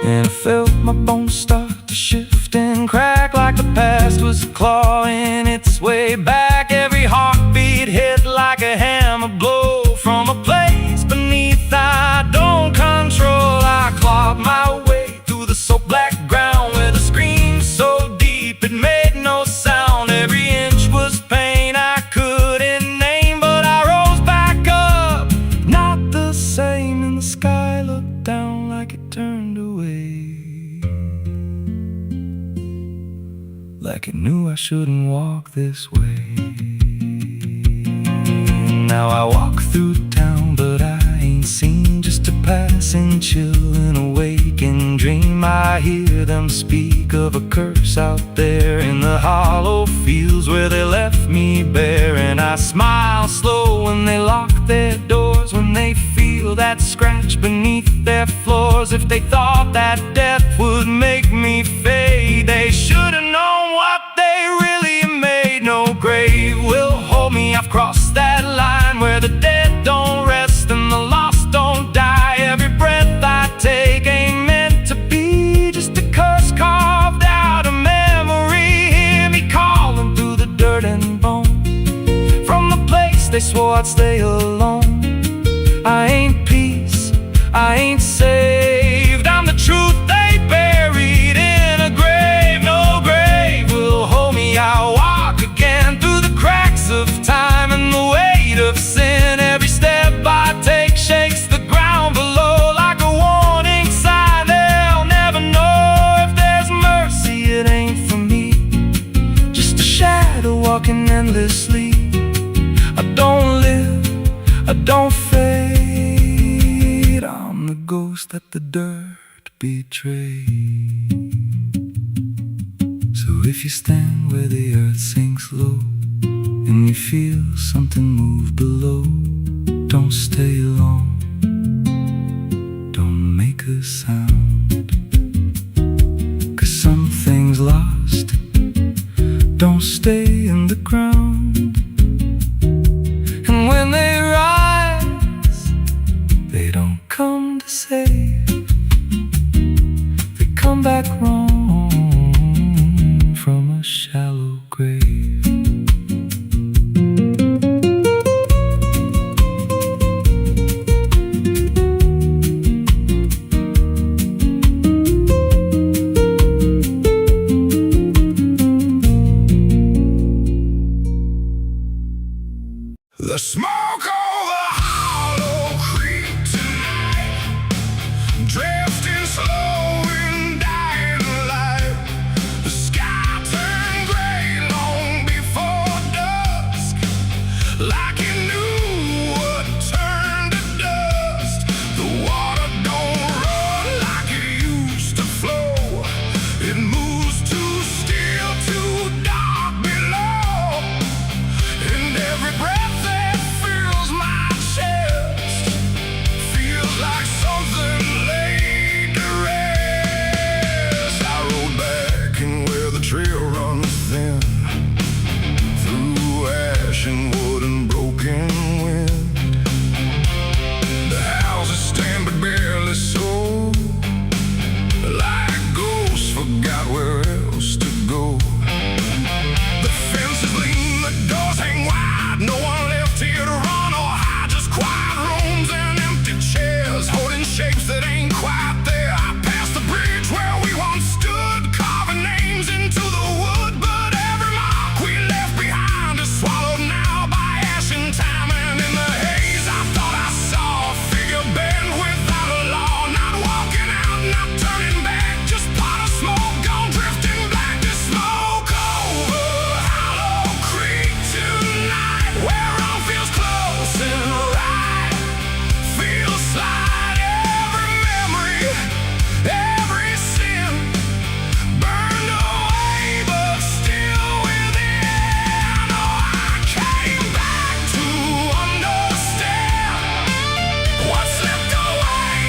And I felt my bones start to shift and crack, like the past was clawing its way back. Every heartbeat hit like a hammer blow from a place beneath I don't I shouldn't walk this way. Now I walk through town, but I ain't seen just a passing chill in a waking dream. I hear them speak of a curse out there in the hollow fields where they left me bare. And I smile slow when they lock their doors, when they feel that scratch beneath their floors. If they thought that death would make me fade, they should have known what they really made. No grave will hold me, I've crossed that line where the dead don't rest and the lost don't die. Every breath I take ain't meant to be, just a curse carved out of memory. Hear me calling through the dirt and bone, from the place they swore I'd stay alone. I ain't peace, I ain't saved, I'm the truth they buried in a grave. No grave will hold me, I'll walk again through the cracks of time and the weight of sin. Every step I take shakes the ground below like a warning sign. They'll never know if there's mercy, it ain't for me, just a shadow walking endlessly. I don't live, I don't fade, I'm the ghost that the dirt betrayed. So if you stand where the earth sinks low and you feel something move below, don't stay long, don't make a sound, 'cause something's lost, don't stay in the ground. And when they rise, they don't come to save, they come back wrong from a shallow grave. The smoke over Hollow Creek tonight, drifting slow in dying light. The sky turned gray long before dusk, like it knew what turned to dust. The water don't run like it used to flow, it moves too still, too dark below. And every breath like something laid to rest. I rode back in where the trail runs thin, through ash and wood and broken wind. The houses stand but barely so, like ghosts forgot where else to go. The fences lean, the doors hang wide, no one left here to run or hide, just quiet rooms and empty chairs holding shapes that ain't quite there. I passed the bridge where we once stood, carving names into the wood, but every mark we left behind is swallowed now by ash and time. And in the haze I thought I saw a figure bent without a law, not walking out, not turning back, just pot of smoke gone drifting black. To smoke over Hollow Creek tonight, where all feels close and right, feels like every memory, every sin burned away but still within. Oh, I came back to understand what's left away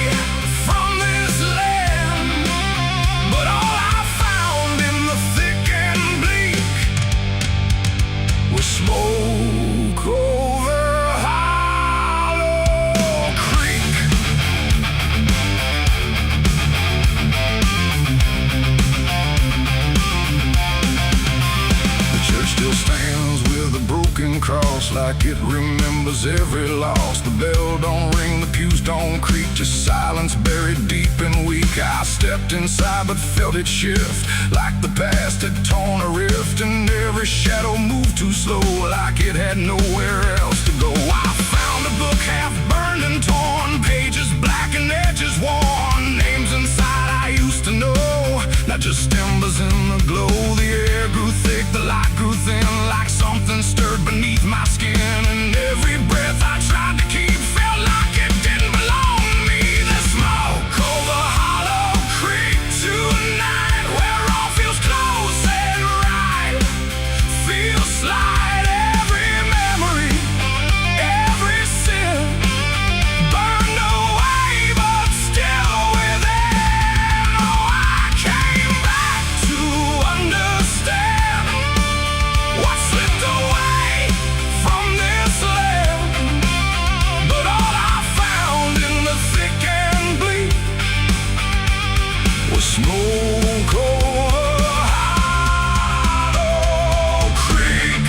from this land, but all I found in the thick and bleak was smoke over Hollow Creek. The church still stands with a broken cross, like it remembers every loss. The bell don't ring, the pews don't creak, just silence buried deep and weak. I stepped inside but felt it shift, like the past had torn a rift, and every shadow moved too slow, like it had nowhere else to go. I found a book half burned and torn, pages black and edges worn, names inside I used to know, not just embers in the glow. The air grew thick, the light beneath my skin, and every breath I tried to keep felt like it didn't belong to me. The smoke over Hollow Creek tonight, where all feels close and right, feels slight. Every memory, every sin burned away, but still within. Oh, I came back to understand what slipped away from this land. But all I found in the thick and bleak was smoke over Hollow Creek.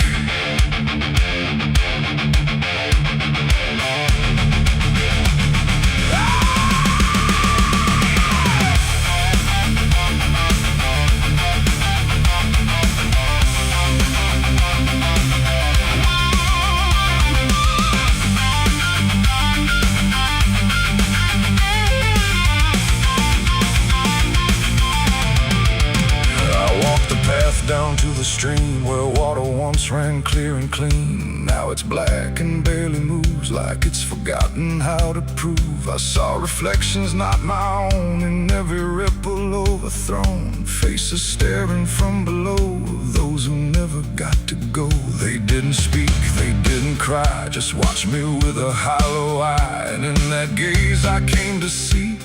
I walked the path down to the stream where water once ran clear and clean. Now it's black and barely moves, like it's forgotten how to prove. I saw reflections not my own in every ripple overthrown, faces staring from below, those who never got to go. They didn't speak, they didn't cry, just watched me with a hollow eye. And in that gaze I came to see,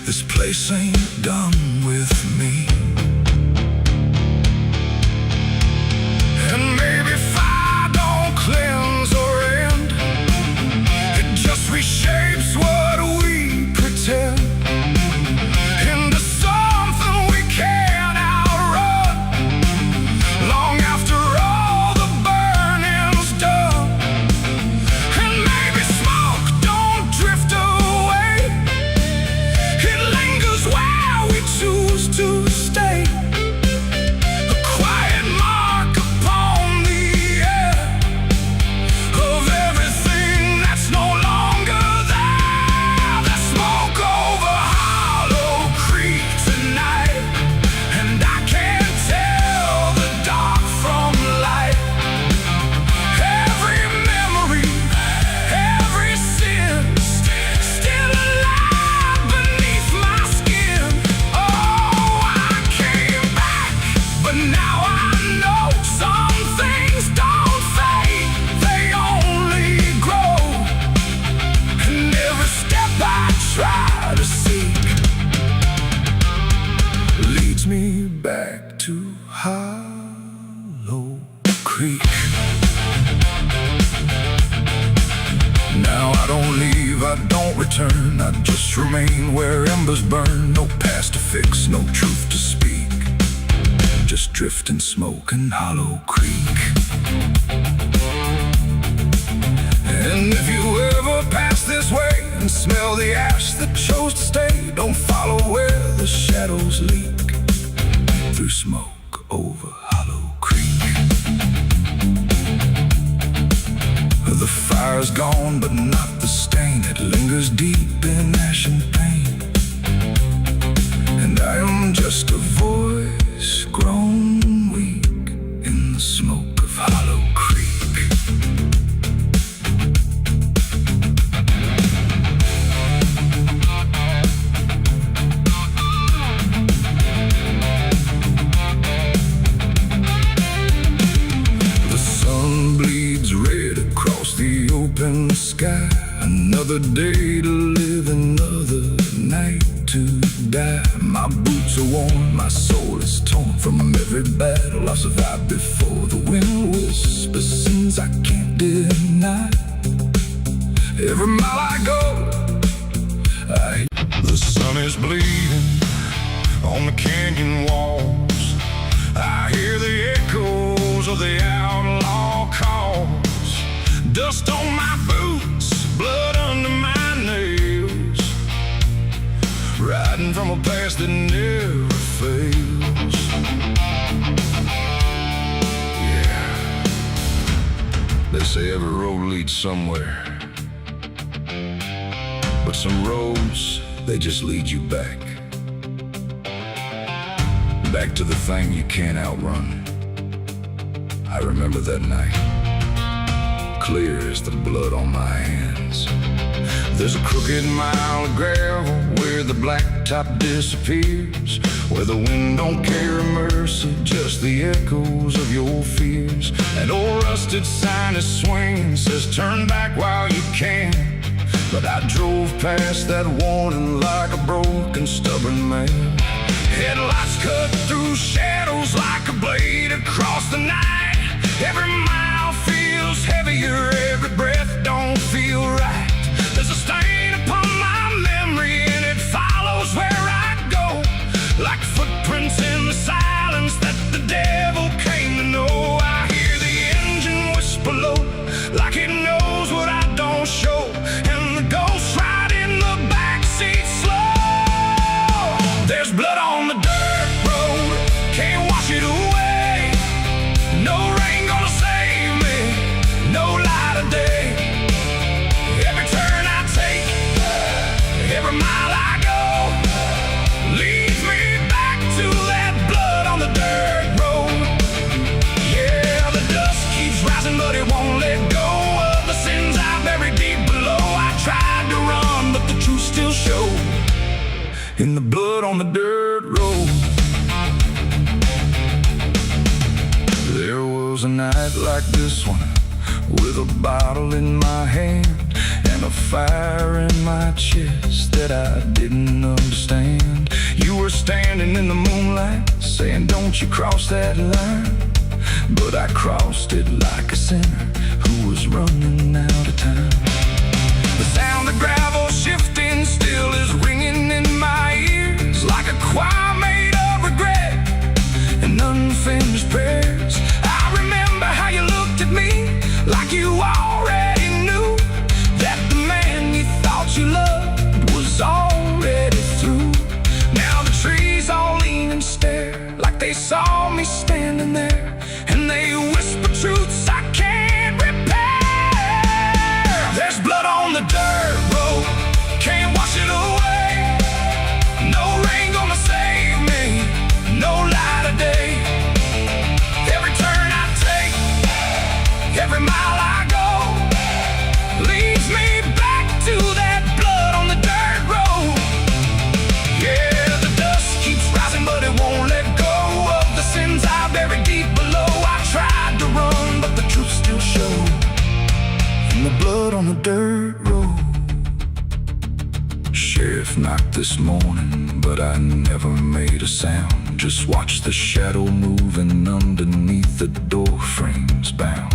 this place ain't done with me. And maybe fire don't cleanse or end, it just reshapes what we pretend into something we can't outrun. Long after all the burning's done, and maybe smoke don't drift away, it lingers where we choose to stay. A quiet mark upon the air of everything that's no longer there. The smoke over Hollow Creek tonight, and I can't tell the dark from light. Every memory, every sin, still alive beneath my skin. Oh, I came back, but now I know some things don't fade, they only grow. And every step I try to seek leads me back to Hollow Creek. Now I don't leave, I don't return, I just remain where embers burn. No past to fix, no truth to speak, just drift and smoke in Hollow Creek. And if you ever pass this way and smell the ash that chose to stay, don't follow where the shadows leak through smoke over Hollow Creek. The fire's gone, but not the stain. It lingers deep in ash and pain. And I am just a voice grown weak in the smoke of Hollow Creek. The sun bleeds red across the open sky. Another day to live, another night to die. My boots are worn, my soul is torn from every battle I've survived before. The wind whispers sins I can't deny. Every mile I go, the sun is bleeding on the canyon walls. I hear the echoes of the outlaw calls. Dust on my boots, blood under my nails, riding from a past that never fails. Yeah, they say every road leads somewhere, but some roads, they just lead you back. Back to the thing you can't outrun. I remember that night. clear as the blood on my hands. There's a crooked mile of gravel where the blacktop disappears, where the wind don't carry mercy, just the echoes of your fears. An old rusted sign is swinging, says turn back while you can. But I drove past that warning like a broken, stubborn man. Headlights cut through shadows like a blade across the night. Every mile feels heavier, every breath don't feel right. There's a stain upon my memory and it follows where I go, like footprints in the silence that the devil came to know. I hear the engine whisper low, like it knows what I don't show, and the ghost ride in the backseat slow. There's blood on the dirt road, can't wash it away. No rain gonna save me, no light of day. Every turn I take, every mile I go, leads me back to that blood on the dirt road. Yeah, the dust keeps rising, but it won't let go of the sins I buried deep below. I tried to run, but the truth still showed in the blood on the dirt road. There was a night like this one, with a bottle in my hand and a fire in my chest that I didn't understand. You were standing in the moonlight, saying don't you cross that line. But I crossed it like a sinner who was running out of time. The sound of gravel shifting still is ringing in my ears, like a choir made of regret and unfinished prayers. I remember how you looked at me like you already knew that the man you thought you loved was already through. Now the trees all lean and stare like they saw me standing there, and they whisper truths I can't repair. There's blood on the dirt road, can't wash it away. No rain gonna save me, no light of day. Every turn I take, every mile I go, leads me back to that blood on the dirt road. Yeah, the dust keeps rising, but it won't let go of the sins I buried deep below. I tried to run, but the truth still showed in the blood on the dirt road. Sheriff knocked this morning, but I never made a sound. Just watched the shadow moving underneath the door frames bound.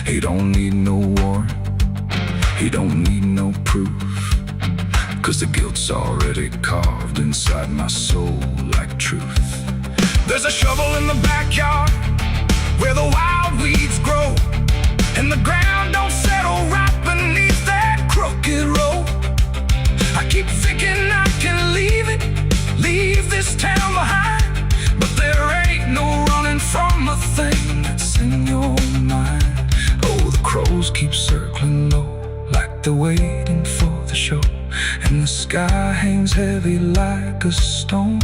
He don't need no warrant, he don't need no proof, 'cause the guilt's already carved inside my soul like truth. There's a shovel in the backyard where the wild weeds grow, and the ground don't settle right beneath that crooked road. I keep thinking I can leave this town behind, but there ain't no running from a thing that's in your mind. Oh, the crows keep circling low like they're waiting for the show, and the sky hangs heavy like a stone.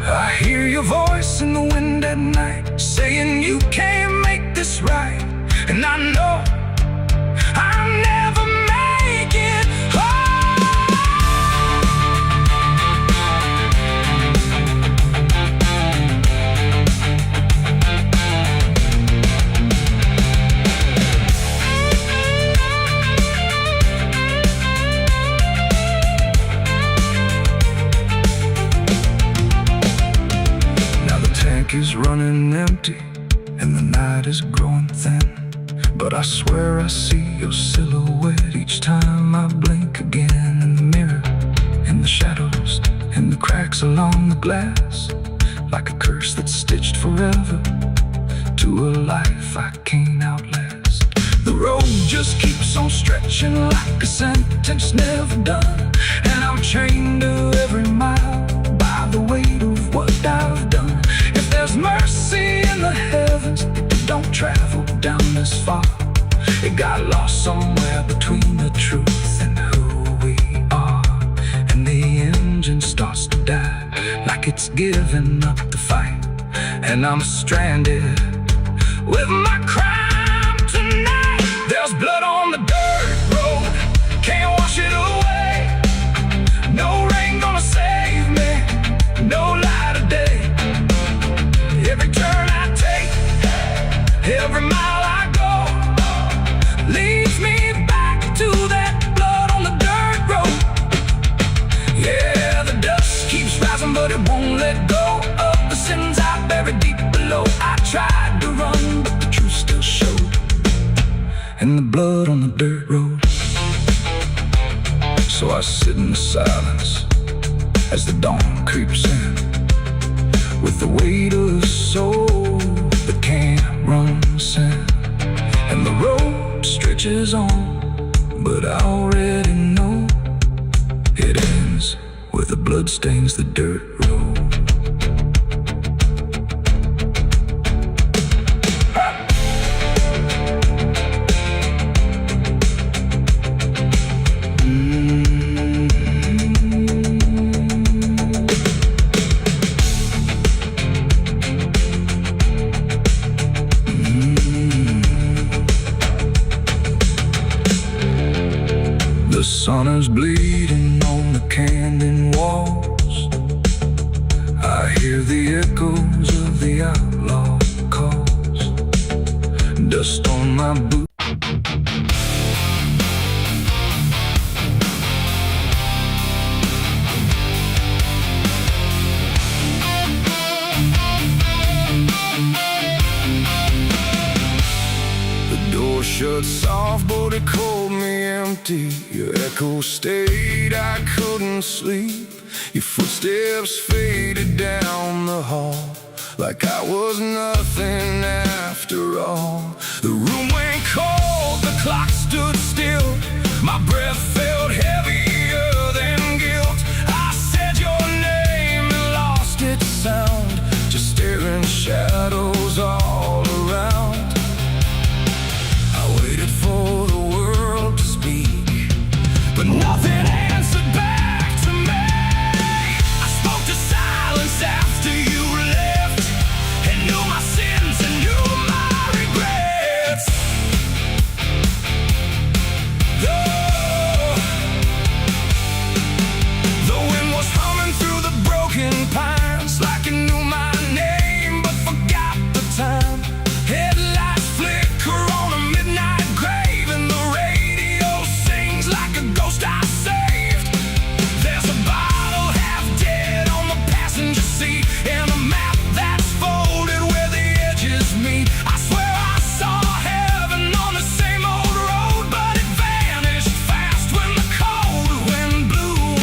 I hear your voice in the wind at night, saying you can't make this right, and I know I'll never make it home. Is running empty and the night is growing thin, but I swear I see your silhouette each time I blink again. In the mirror, in the shadows, in the cracks along the glass, like a curse that's stitched forever to a life I can't outlast. The road just keeps on stretching like a sentence never done, and I'm chained to every mile by the weight of what I've done. If there's mercy in the heavens, it don't travel down this far. It got lost somewhere between the truth and who we are, and the engine starts to die like it's giving up the fight, and I'm stranded with my crime tonight. and the blood on the dirt road. So I sit in the silence as the dawn creeps in, with the weight of the soul that can't run sin. And the road stretches on, but I already know it ends where the blood stains the dirt road. The sun is bleeding on the canyon walls. I hear the echoes of the outlaw calls. Dust on my boots. Shut soft, but it called me empty. Your echo stayed, I couldn't sleep. Your footsteps faded down the hall like I was nothing after all. The room went cold, the clock stood still. My breath felt heavier than guilt. I said your name and lost its sound, just staring shadows all around. Waited for the world to speak, but nothing answered back to me. I spoke to silence after you left, and knew my sins and knew my regrets. The wind was humming through the broken pines, like it knew my name but forgot the time. Headlights flicker on a midnight grave, and the radio sings like a ghost I saved. There's a bottle half dead on the passenger seat, and a map that's folded where the edges meet. I swear I saw heaven on the same old road, but it vanished fast when the cold wind blew.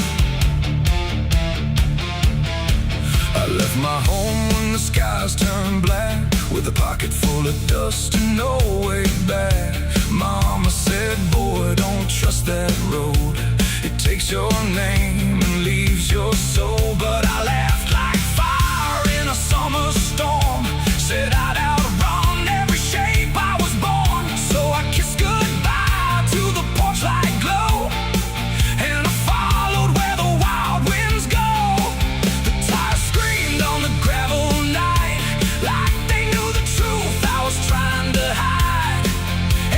I left my home when the skies turned black, with a pocket full of dust and no way back. Mama said, boy, don't trust that road. It takes your name and leaves your soul. But I laughed like fire in a summer storm, said I'd outrun every shape I was born. So I kissed goodbye to the porch light glow, and I followed where the wild winds go. The tires screamed on the gravel night, like they knew the truth I was trying to hide.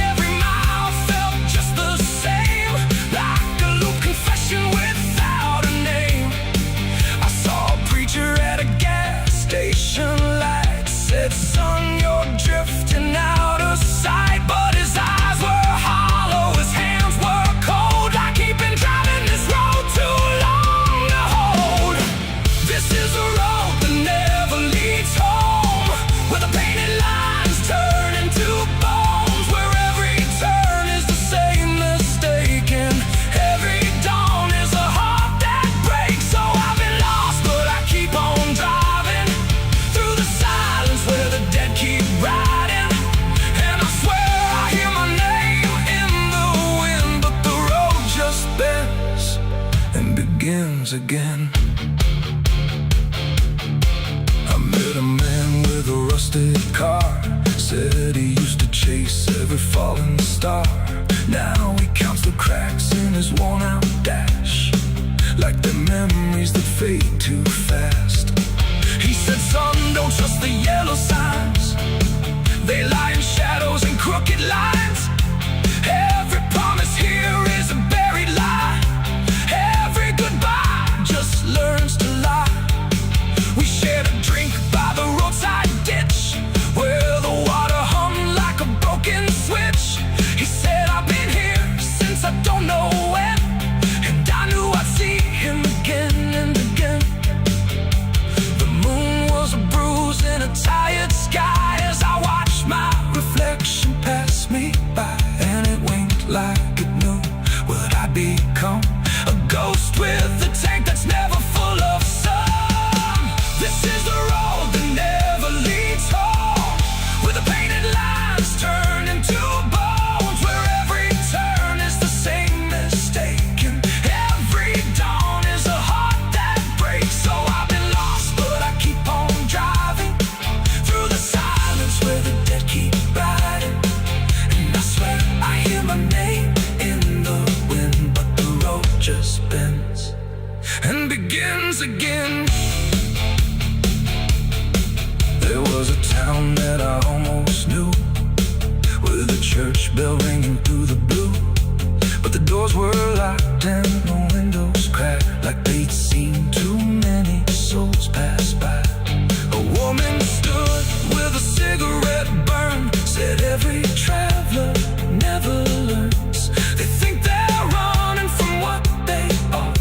Every mile felt just the same, like a loop confession without a name. I saw a preacher at a gas station light, said, son, you're drifting out of sight. But his eyes were hollow, his hands were cold, like he'd been driving this road too long to hold. This is a road that never leads home, where the painted lines turn into bones, where every turn is the same mistake, and every dawn is a heart that breaks. So I've been lost, but I keep on driving through the silence where the dead keep riding. And I swear I hear my name in the wind, but the road just bends and begins again. I met a man with a rusted car, said he used to chase every falling star. Now he counts the cracks in his worn-out dash, like the memories that fade too fast. He said, son, don't trust the yellow signs, they lie in shadows and crooked lines. Every promise here is a buried lie, every goodbye just learns to lie. We shared a drink by the roadside ditch, where the water hummed like a broken switch. He said, I've been here since I don't know when, and I knew I'd see him again and again. The moon was a bruise in a tired sky as I watched my reflection pass me by. again. There was a town that I almost knew, with a church bell ringing through the blue. But the doors were locked and the windows cracked, like they'd seen too many souls pass by. A woman stood with a cigarette burn, said every traveler never learns. They think they're running from what they are,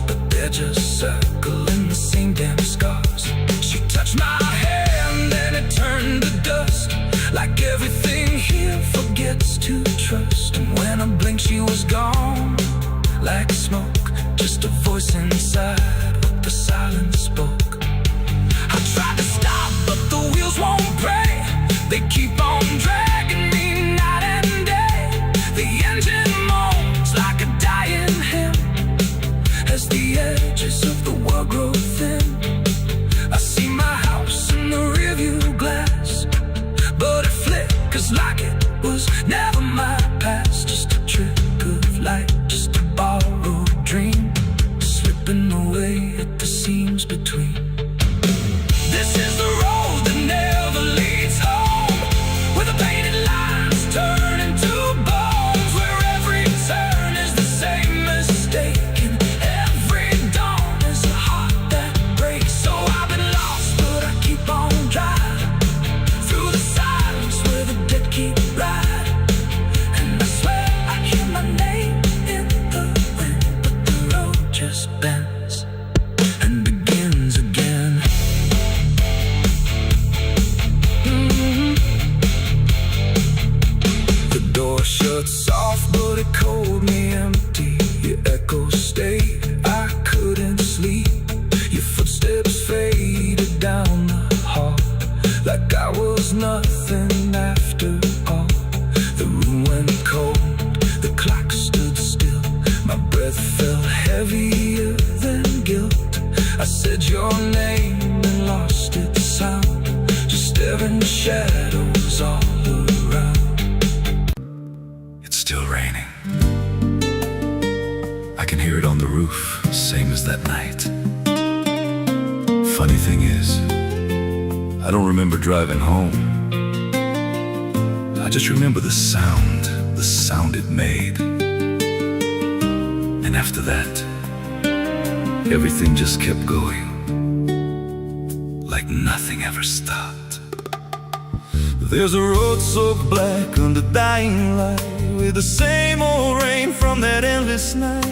but they're just circling the same damn scars. She touched my hand and it turned to dust, like everything here forgets to trust. And when I blinked she was gone, like smoke, just a voice inside what the silence spoke. I tried to stop but the wheels won't pray, they keep on dragging me night and day. The engine moans like a dying hymn as the edges of the world grow thin. I see my house in the rearview glass, but it flickers like it was never my past. Just a trick of light, just a borrowed dream, slipping away at the seams between. This is the road that never leads home, where the painted lines turn into bones, where every turn is the same mistake, and every dawn is a heart that breaks. So I've been lost, but I keep on driving through the silence where the dead keep riding. And I swear I hear my name in the wind, but the road just bends and begins again. The door shut soft, but it cold me empty. Your echo stayed, I couldn't sleep. Your footsteps faded down the hall, like I was nothing after all. The room went cold, the clock stood still. My breath felt heavier than guilt. I said your name and lost its sound, just staring shadows all around. It's still raining. I can hear it on the roof, same as that night. Funny thing is, I don't remember driving home. I just remember the sound it made. And after that, everything just kept going, like nothing ever stopped. There's a road so black under dying light, with the same old rain from that endless night.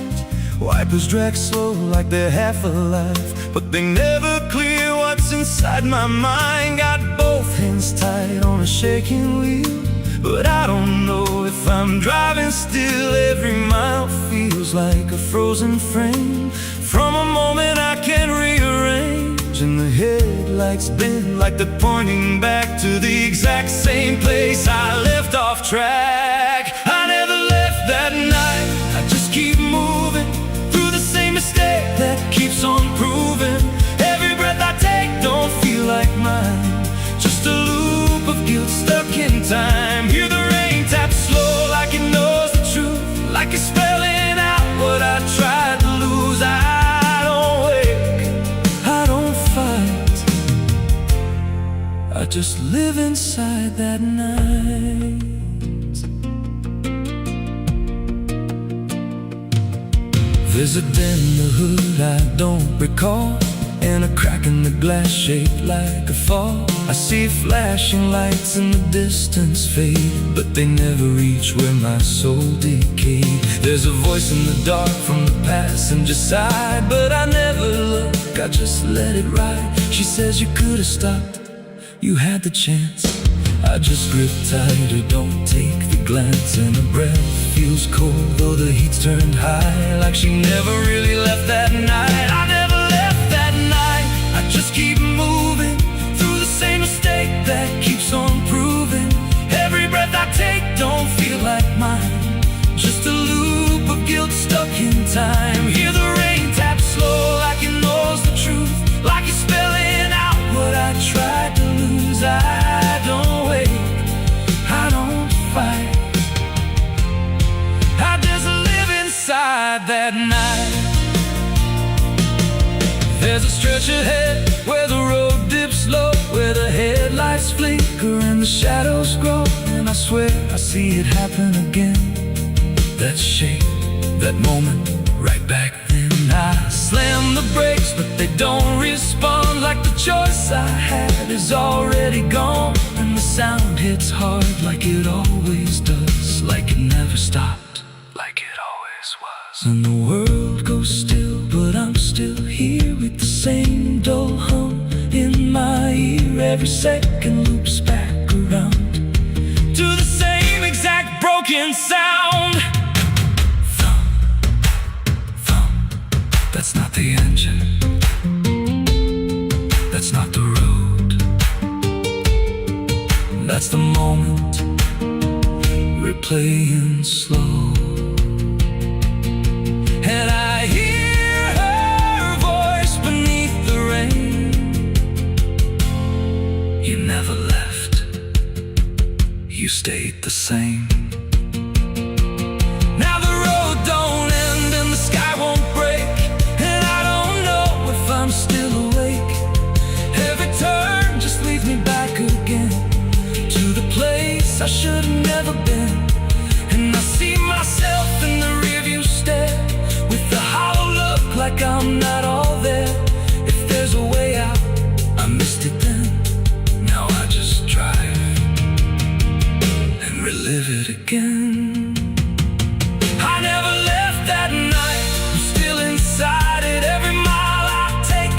Wipers drag slow like they're half alive, but they never clear what's inside my mind. Got both hands tied on a shaking wheel, but I don't know if I'm driving still. Every mile feels like a frozen frame from a moment I can't rearrange. And the headlights bend like they're pointing back to the exact same place I left off track. I never left that night, I just keep moving through the same mistake that keeps on proving. Every breath I take don't feel like mine, just a loop of guilt stuck in time. Hear the rain tap slow like it knows the truth, like it's spelling out what I tried to lose. I don't wake, I don't fight, I just live inside that night. There's a dent in the hood I don't recall, and a crack in the glass shaped like a fall. I see flashing lights in the distance fade, but they never reach where my soul decayed. There's a voice in the dark from the passenger side, but I never look, I just let it ride. She says you could have stopped, you had the chance. I just grip tighter, don't take the glance, and her breath feels cold though the heat's turned high, like she never really left that night. I never left that night, I just keep moving through the same mistake that keeps on proving. Every breath I take don't feel like mine, just a loop of guilt stuck in time. Hear the rain tap slow like it knows the truth, like it's spelling out what I tried to lose. I don't wait, I don't fight, I just live inside that night. There's a stretch ahead where the road dips low, where the headlights flicker and the shadows grow. And I swear I see it happen again. That shape, that moment, right back then. I slam the brakes, but they don't respond. Like the choice I had is already gone. And the sound hits hard like it always does, like it never stopped, like it always was. And the world goes still, but I'm still here with the same dull hum in my ear. Every second loops back around to the same exact broken sound. That's not the engine, that's not the road, that's the moment replaying slow. And I hear her voice beneath the rain. You never left, you stayed the same. Now the road don't end and the sky won't break, I'm still awake. Every turn just leads me back again to the place I should have never been. And I see myself in the rearview stare with the hollow look like I'm not all there. If there's a way out, I missed it then. Now I just drive and relive it again. I never left that night, I'm still inside it. Every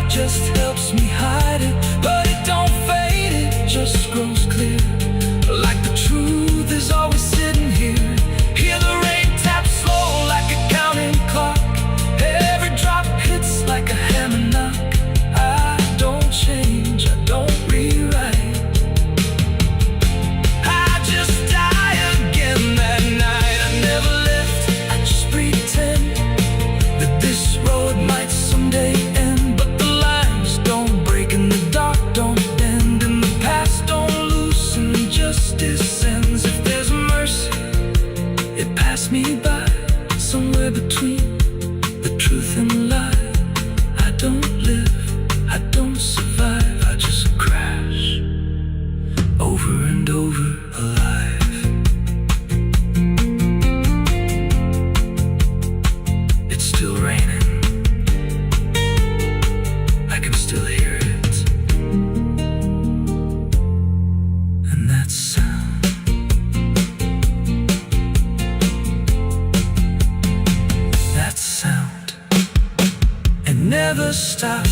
just helps me hide it, but it don't fade, it just grows clear. Like the truth is always sitting here. Hear the rain tap slow like a counting clock. Every drop hits like a hammer knock. I don't change, I don't rewrite. I just die again that night. I never left, I just pretend that this road might someday end. Me by somewhere between the truth and the lie. I don't live, I don't survive, I just crash over and over alive. It's still raining, I can still hear it, and that sound. Never stop.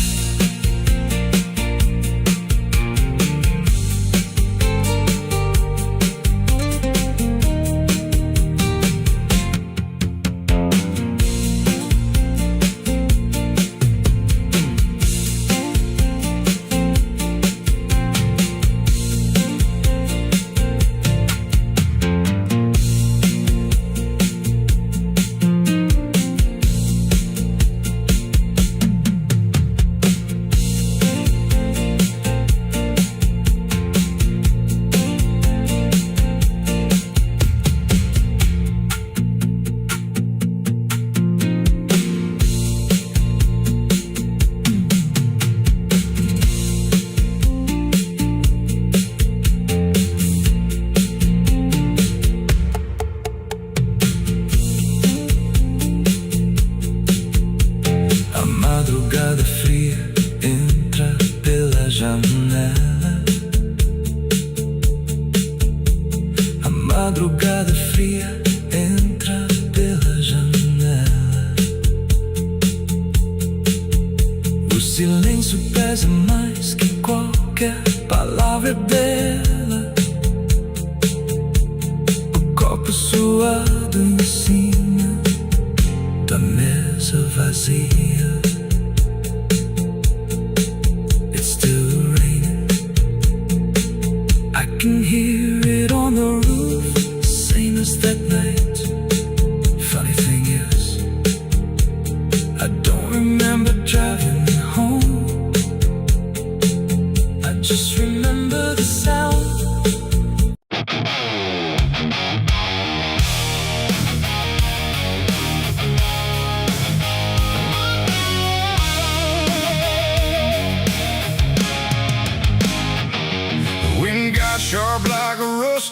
madrugada fria entra pela janela. O silêncio pesa mais que qualquer palavra dela. O copo suado em cima da mesa vazia. It's still raining. I can hear it on the roof, same as that night. Funny thing is, I don't remember driving home.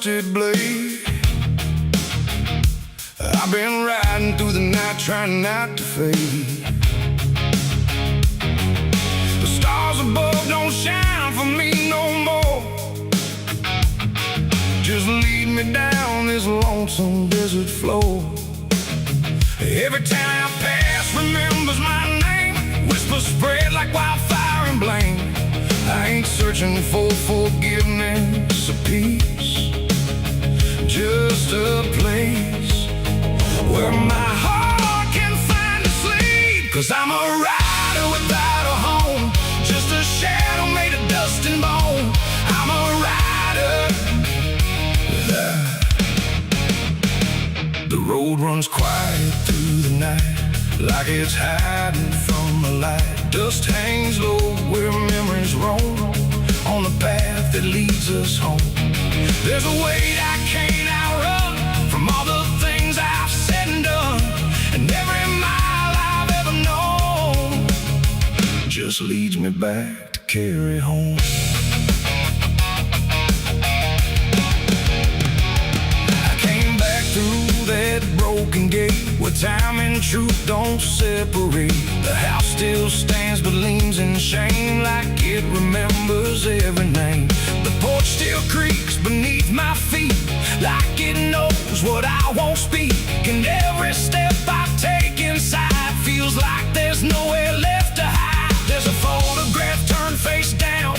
rusted blade. I've been riding through the night trying not to fade. The stars above don't shine for me no more. Just lead me down this lonesome desert floor. Every town I pass remembers my name. Whispers spread like wildfire and blame. I ain't searching for forgiveness or peace, just a place where my heart can find a sleep. 'Cause I'm a rider without a home, just a shadow made of dust and bone. I'm a rider. The road runs quiet through the night, like it's hiding from the light. Dust hangs low where memories roam, on the path that leads us home. There's a weight I can't outrun, from all the things I've said and done. And every mile I've ever known just leads me back to carry home. I came back through that broken gate, where time and truth don't separate. The house still stands but leans in shame, like it remembers every name. The porch still creaks beneath my feet, like it knows what I won't speak. And every step I take inside feels like there's nowhere left to hide. There's a photograph turned face down,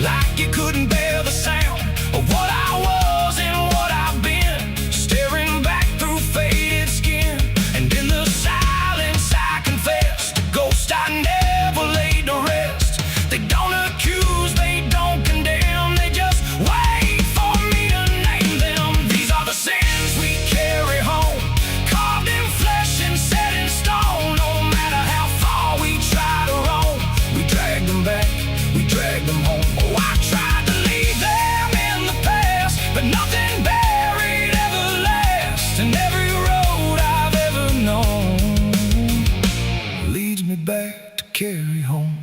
like you couldn't bear the sound of what I was and what I've been, staring back through faded skin. And in the silence I confess, the ghost I never laid to rest. They don't accuse, they don't condemn, they just wait for me to name them. These are the sins we carry home, carved in flesh and set in stone. No matter how far we try to roam, we drag them back, we drag them home. Oh, I tried to leave them in the past, but nothing buried ever lasts. And every road I've ever known leads me back to carry home.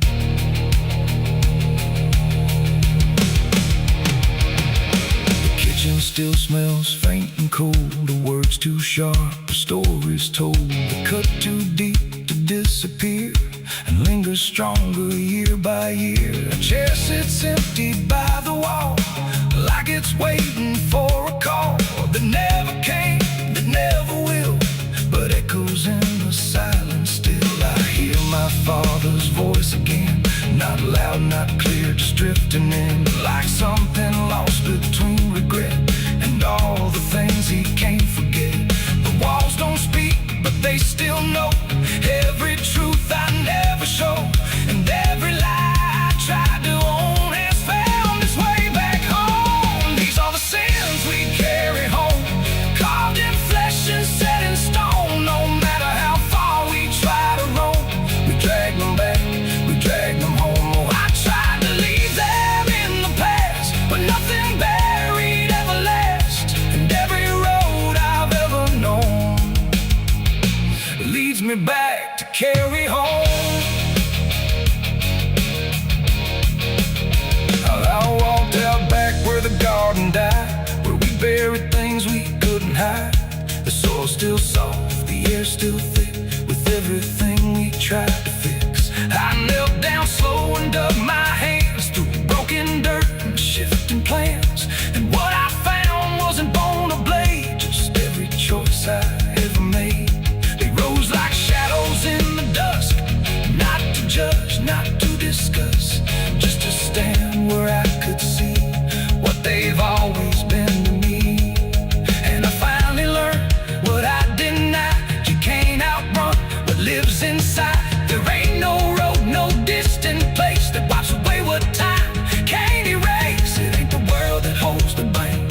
The kitchen still smells faint and cold, the words too sharp, the stories told. The cut too deep to disappear, and lingers stronger year by year. A chair sits empty by the wall, like it's waiting for a call that never came, that never will, but echoes in the silence still. I hear my father's voice again, not loud, not clear, just drifting in, like something lost between regret and all the things he can't forget. The walls don't speak, but they still know every truth I never show, and every lie I tried to own has found its way back home. These are the sins we carry home, carved in flesh and set in stone. No matter how far we try to roam, we drag them back, we drag them home. Oh, I tried to leave them in the past, but nothing buried ever lasts. And every road I've ever known leads me back to carry home. I walked out back where the garden died, where we buried things we couldn't hide. The soil's still soft, the air's still thick, with everything we tried to fix. I knelt down slow and dug my hands through broken dirt and shifting plans. And what I found wasn't bone or blade, just every choice I ever made. They rose like shadows in the dusk, not to judge, not to discuss, just to stand where I could see what they've always been to me. And I finally learned what I denied: you can't outrun what lives inside. There ain't no road, no distant place that wipes away what time can't erase. It ain't the world that holds the blame,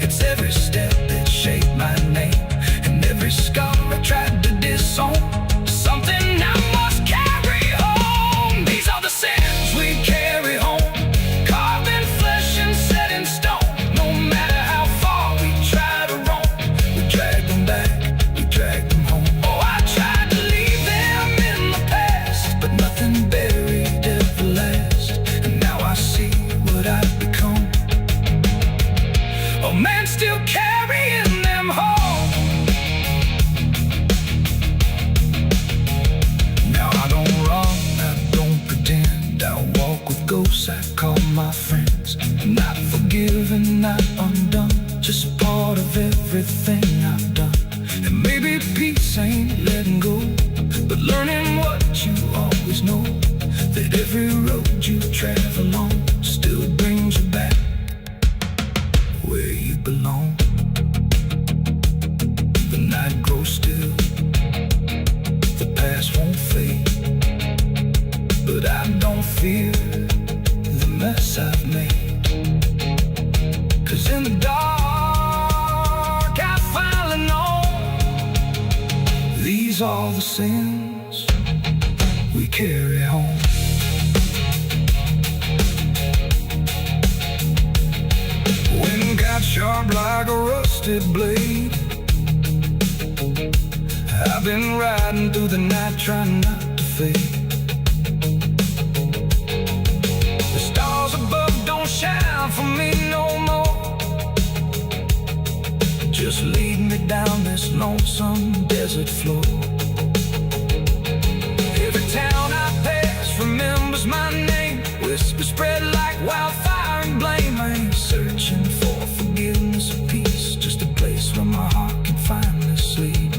it's every step that shaped my name, and every scar I tried to disown. Something I must carry home. These are the sins we carry home, carved in flesh and set in stone. No matter how far we try to roam, we drag them back, we drag them home. Oh, I tried to leave them in the past, but nothing buried ever lasts. And now I see what I've become. Oh man, Maybe peace ain't letting go, but learning what you always know, that every road you travel on still brings you back where you belong. The night grows still, the past won't fade, but I don't fear the mess I've made. 'Cause in the dark I finally know these are the sins we carry home. Wind got sharp like a rusted blade. I've been riding through the night trying not to fade. The stars above don't shine for me no more. Just lead me down this lonesome desert floor. Every town I pass remembers my name. Whispers spread like wildfire and blame. I ain't searching for forgiveness or peace, just a place where my heart can finally sleep.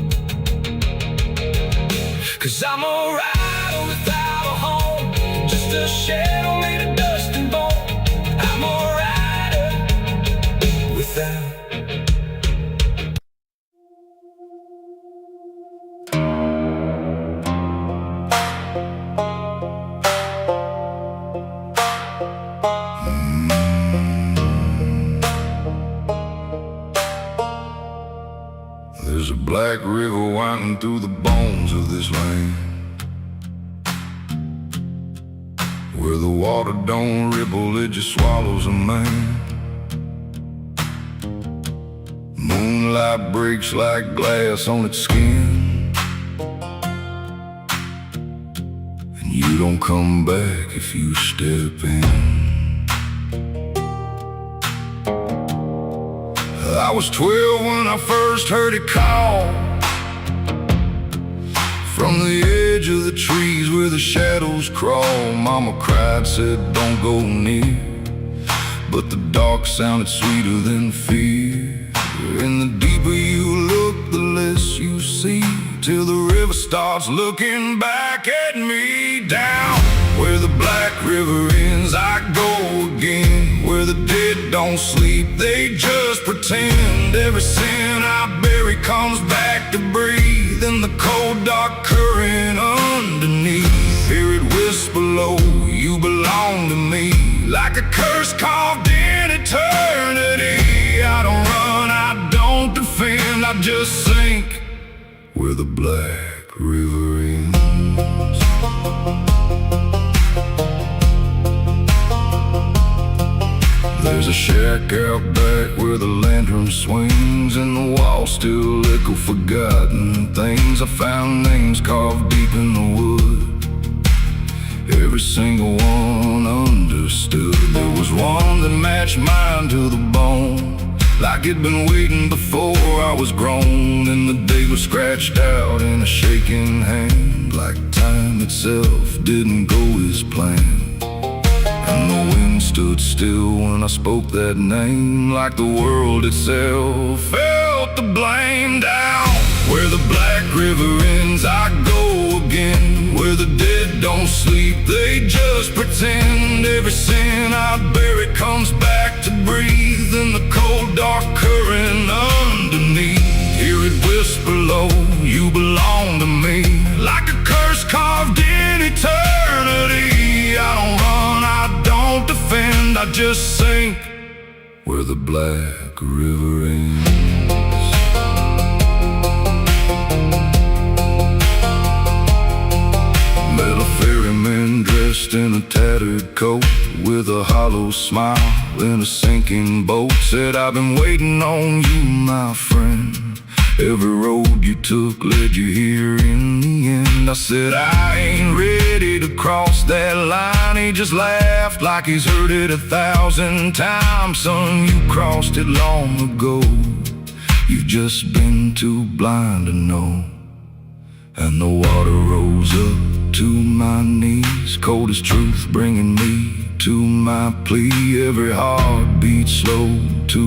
'Cause I'm a rider without a home, just a shadow made of dust and bone. I'm a rider without. There's a black river winding through the bones of this land, where the water don't ripple, it just swallows a man. Moonlight breaks like glass on its skin, and you don't come back if you step in. I was 12 when I first heard it call, from the edge of the trees where the shadows crawl. Mama cried, said don't go near, but the dark sounded sweeter than fear. And the deeper you look, the less you see, till the river starts looking back at me. Down where the black river ends, I go again. Where the dead don't sleep, they just pretend. Every sin I bury comes back to breathe in the cold dark current underneath. Hear it whisper low, you belong to me, like a curse carved in eternity. I don't run, I don't defend, I just sink where the black river ends. There's a shack out back where the lantern swings, and the walls still echo forgotten things. I found names carved deep in the wood, every single one understood. There was one that matched mine to the bone, like it'd been waiting before I was grown. And the day was scratched out in a shaking hand, like time itself didn't go as planned. And the wind stood still when I spoke that name, like the world itself felt the blame. Down where the black river ends, I go again. Where the dead don't sleep, they just pretend. Every sin I bury comes back to breathe in the cold dark current underneath. Hear it whisper low, you belong to me, like a curse carved in eternity. I don't run, I don't defend, I just sink where the black river ends. Met a ferryman dressed in a tattered coat, with a hollow smile in a sinking boat. Said, I've been waiting on you, my friend. Every road you took led you here in the end. I said, I ain't ready to cross that line. He just laughed like he's heard it 1,000 times. Son, you crossed it long ago, you've just been too blind to know. And the water rose up to my knees, cold as truth, bringing me to my plea. Every heartbeat slow to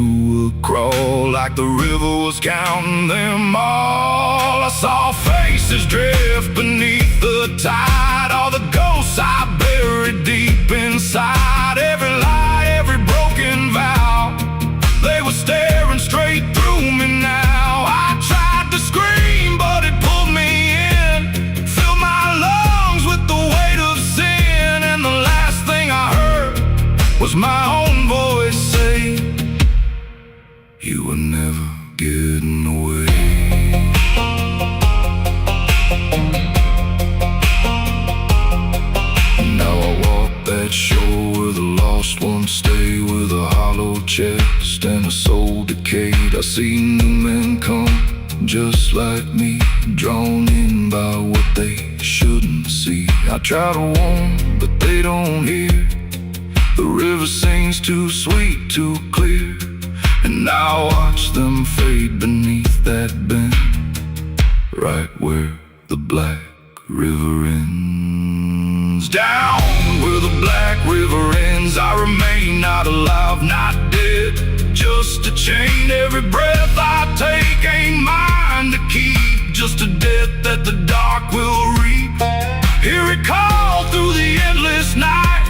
a crawl, like the river was counting them all. saw faces drift beneath the tide. All the ghosts I buried deep inside. Every lie, every broken vow, they were staring straight through me now. I tried to scream, but it pulled me in, filled my lungs with the weight of sin. And the last thing I heard was my own voice say, "You were never getting away." Now I walk that shore where the lost ones stay, with a hollow chest and a soul decayed. I see new men come just like me, drawn in by what they shouldn't see. I try to warn, but they don't hear. The river sings too sweet, too clear, and I watch them fade beneath that bend, right where the black river ends. Down where the black river ends, I remain not alive, not dead, just a chain. Every breath I take ain't mine to keep, just a death that the dark will reap. Hear it call through the endless night,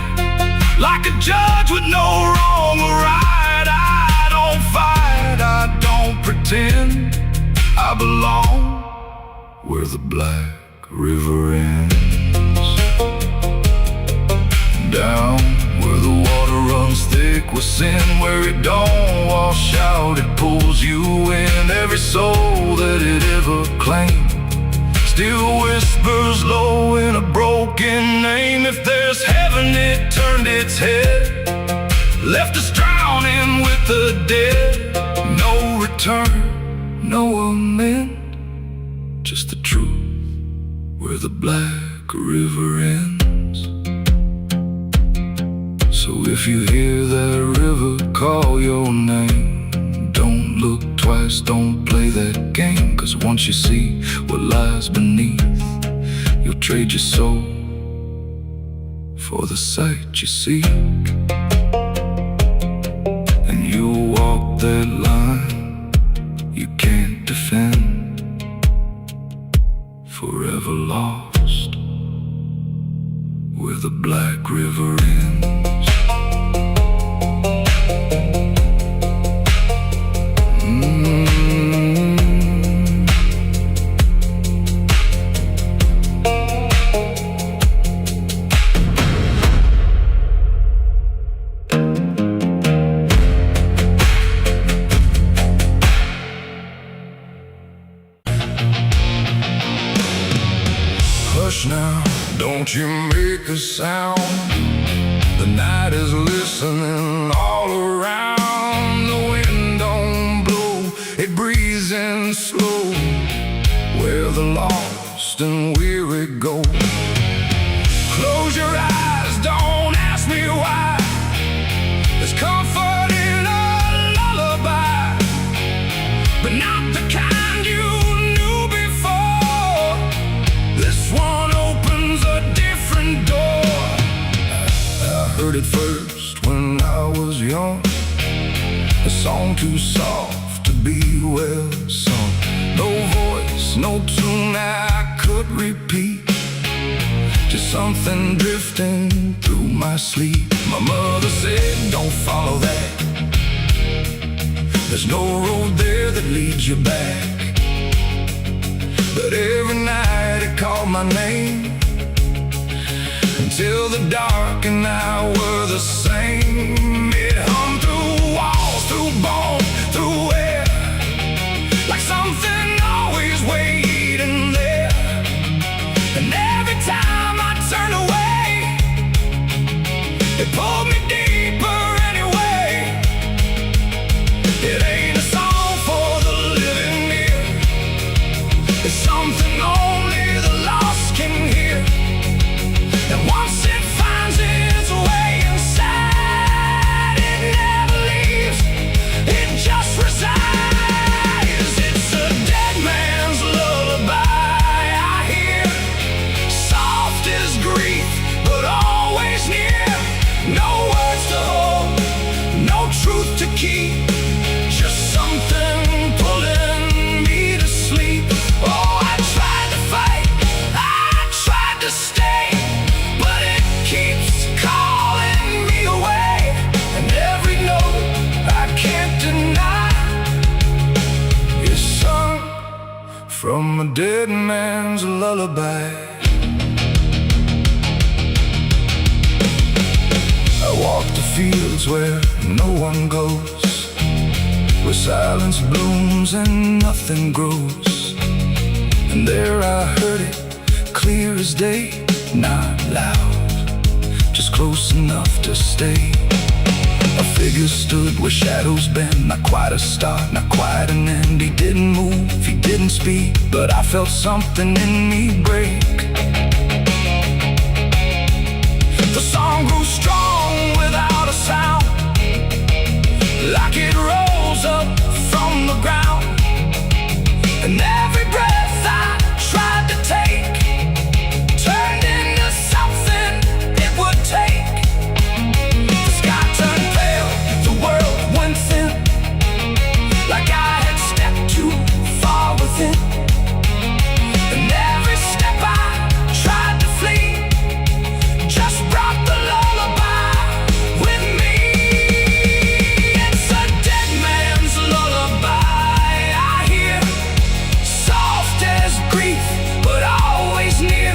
like a judge with no wrong or right. I don't fight, I don't pretend, I belong where the black river ends. Down where the water runs thick with sin, where it don't wash out, it pulls you in. Every soul that it ever claimed still whispers low in a broken name. If there's heaven, it turned its head, left us drowning with the dead. No return, no amend, just the truth where the black river ends. So if you hear that river call your name, don't look twice, don't play that game. 'Cause once you see what lies beneath, you'll trade your soul for the sight you seek. And you'll walk that line you can't defend, forever lost where the black river ends. Hush now, don't you make a sound. The night is listening all around. The wind don't blow, it breathes in slow, where the lost and weary go. Close your eyes, don't ask me why. There's comfort in a lullaby, but not the kind you knew before. This one opens a different door. I heard it first when I was young, a song too soft to be well sung. No voice, no tune I could repeat, just something drifting through my sleep. My mother said, don't follow that, there's no road there that leads you back. But every night it called my name, until the dark and I were the same. It hummed through walls, through bone, through air, like something always waiting there. And every time I turned away, it pulled me deeper anyway. It ain't a song for the living ear, it's something only the lost can hear. And once it finds its way inside, it never leaves, it just resides. It's a dead man's lullaby I hear, soft as grief, but always near. No words to hold, no truth to keep, just something pulling me to sleep. Oh, I dead man's lullaby. I walk the fields where no one goes, where silence blooms and nothing grows. And there I heard it, clear as day, not loud, just close enough to stay. A figure stood where shadows bend, not quite a start, not quite an end. He didn't move, he didn't speak, but I felt something in me break. The song grew strong without a sound, like it rose up from the ground. And every breath I tried to take turned into something it would take. The sky turned pale, the world went thin, like I had stepped too far within. And every step I tried to flee just brought the lullaby with me. It's a dead man's lullaby I hear, soft as grief, but always near.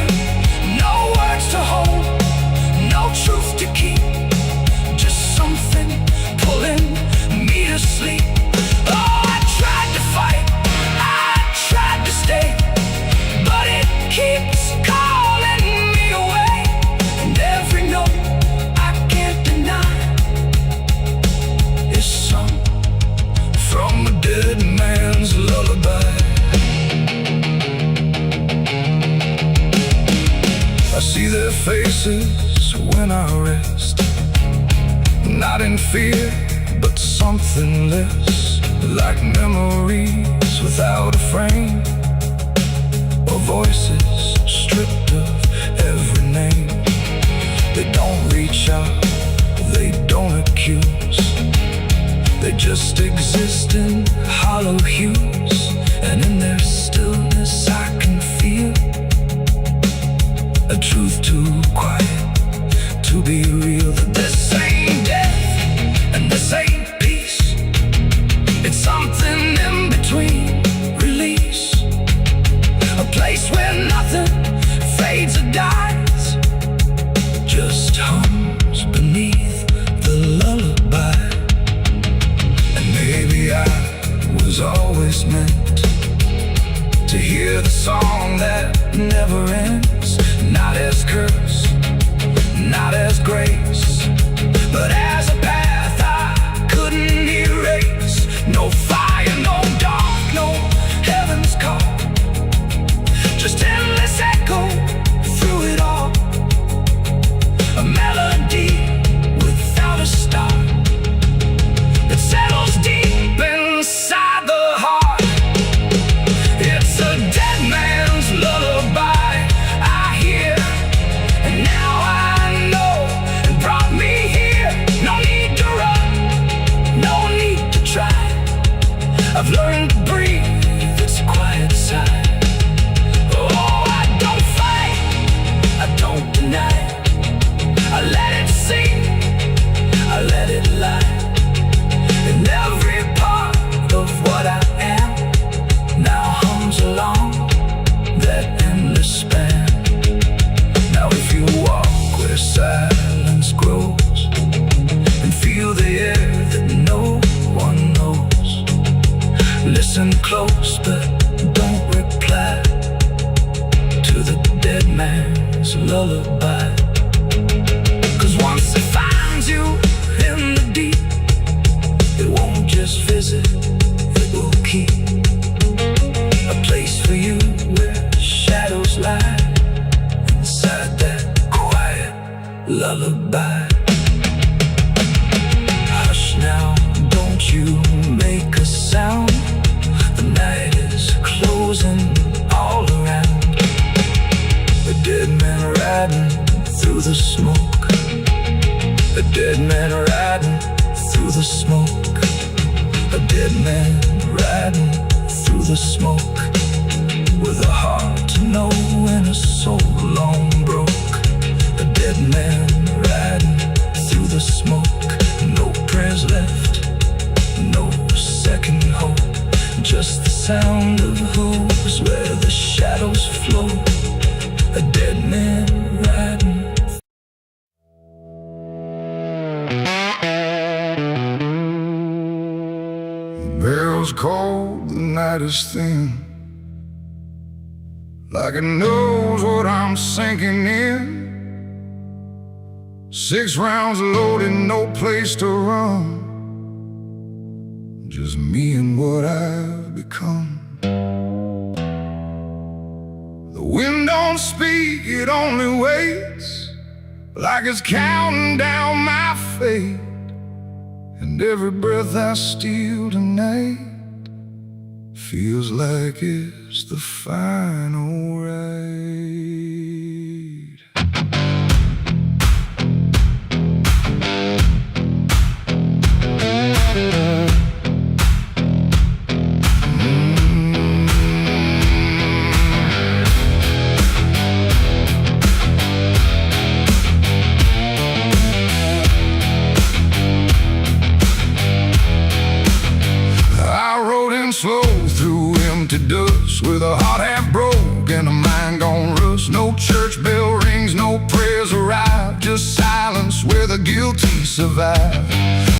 No words to hold, no truth to keep, just something pulling me to sleep. Oh, I tried to fight, I tried to stay, but it keeps calling me away. And every note I can't deny is sung from a dead man's lullaby. I see their faces when I rest, not in fear, but something less, like memories without a frame, or voices stripped of every name. They don't reach out, they don't accuse, they just exist in hollow hues. And in their stillness I can feel a truth too quiet to be real. That this ain't death and this ain't peace, it's something in between. Release, a place where nothing fades or dies, just hums beneath the lullaby. And maybe I was always meant to hear the song that never ends, not as curse, not as grace, but as a path I couldn't erase. No fire, no dark, no heaven's call, just endless echo through it all. A melody without a start that settles deep inside the heart. It's a dead man's lullaby I hear, and now I know it brought me here. No need to run, no need to try, I've learned to breathe its quiet sigh. Oh, I don't fight, I don't deny, I let it sing, I let it lie. And every part of what I am now hums along that endless span. Now if you walk where silence grows and feel the air that no one knows, listen close but don't reply to the dead man's lullaby. 'Cause once it finds you in the deep, it won't just visit, it will keep a place for you where shadows lie inside that quiet lullaby. Hush now, don't you make a sound, the night is closing all around. A dead man riding through the smoke, a dead man riding through the smoke, a dead man riding through the smoke, with a heart to know and a soul long broke. A dead man riding through the smoke, no prayers left, no second hope, just the sound of hooves where the like it knows what I'm sinking in. 6 rounds loaded, no place to run. Just me and what I've become. The wind don't speak, it only waits, like it's counting down my fate. And every breath I steal tonight feels like it's the final ride. Slow through empty dust, with a heart half broke and a mind gone rust. No church bell rings, no prayers arrive, just silence where the guilty survive.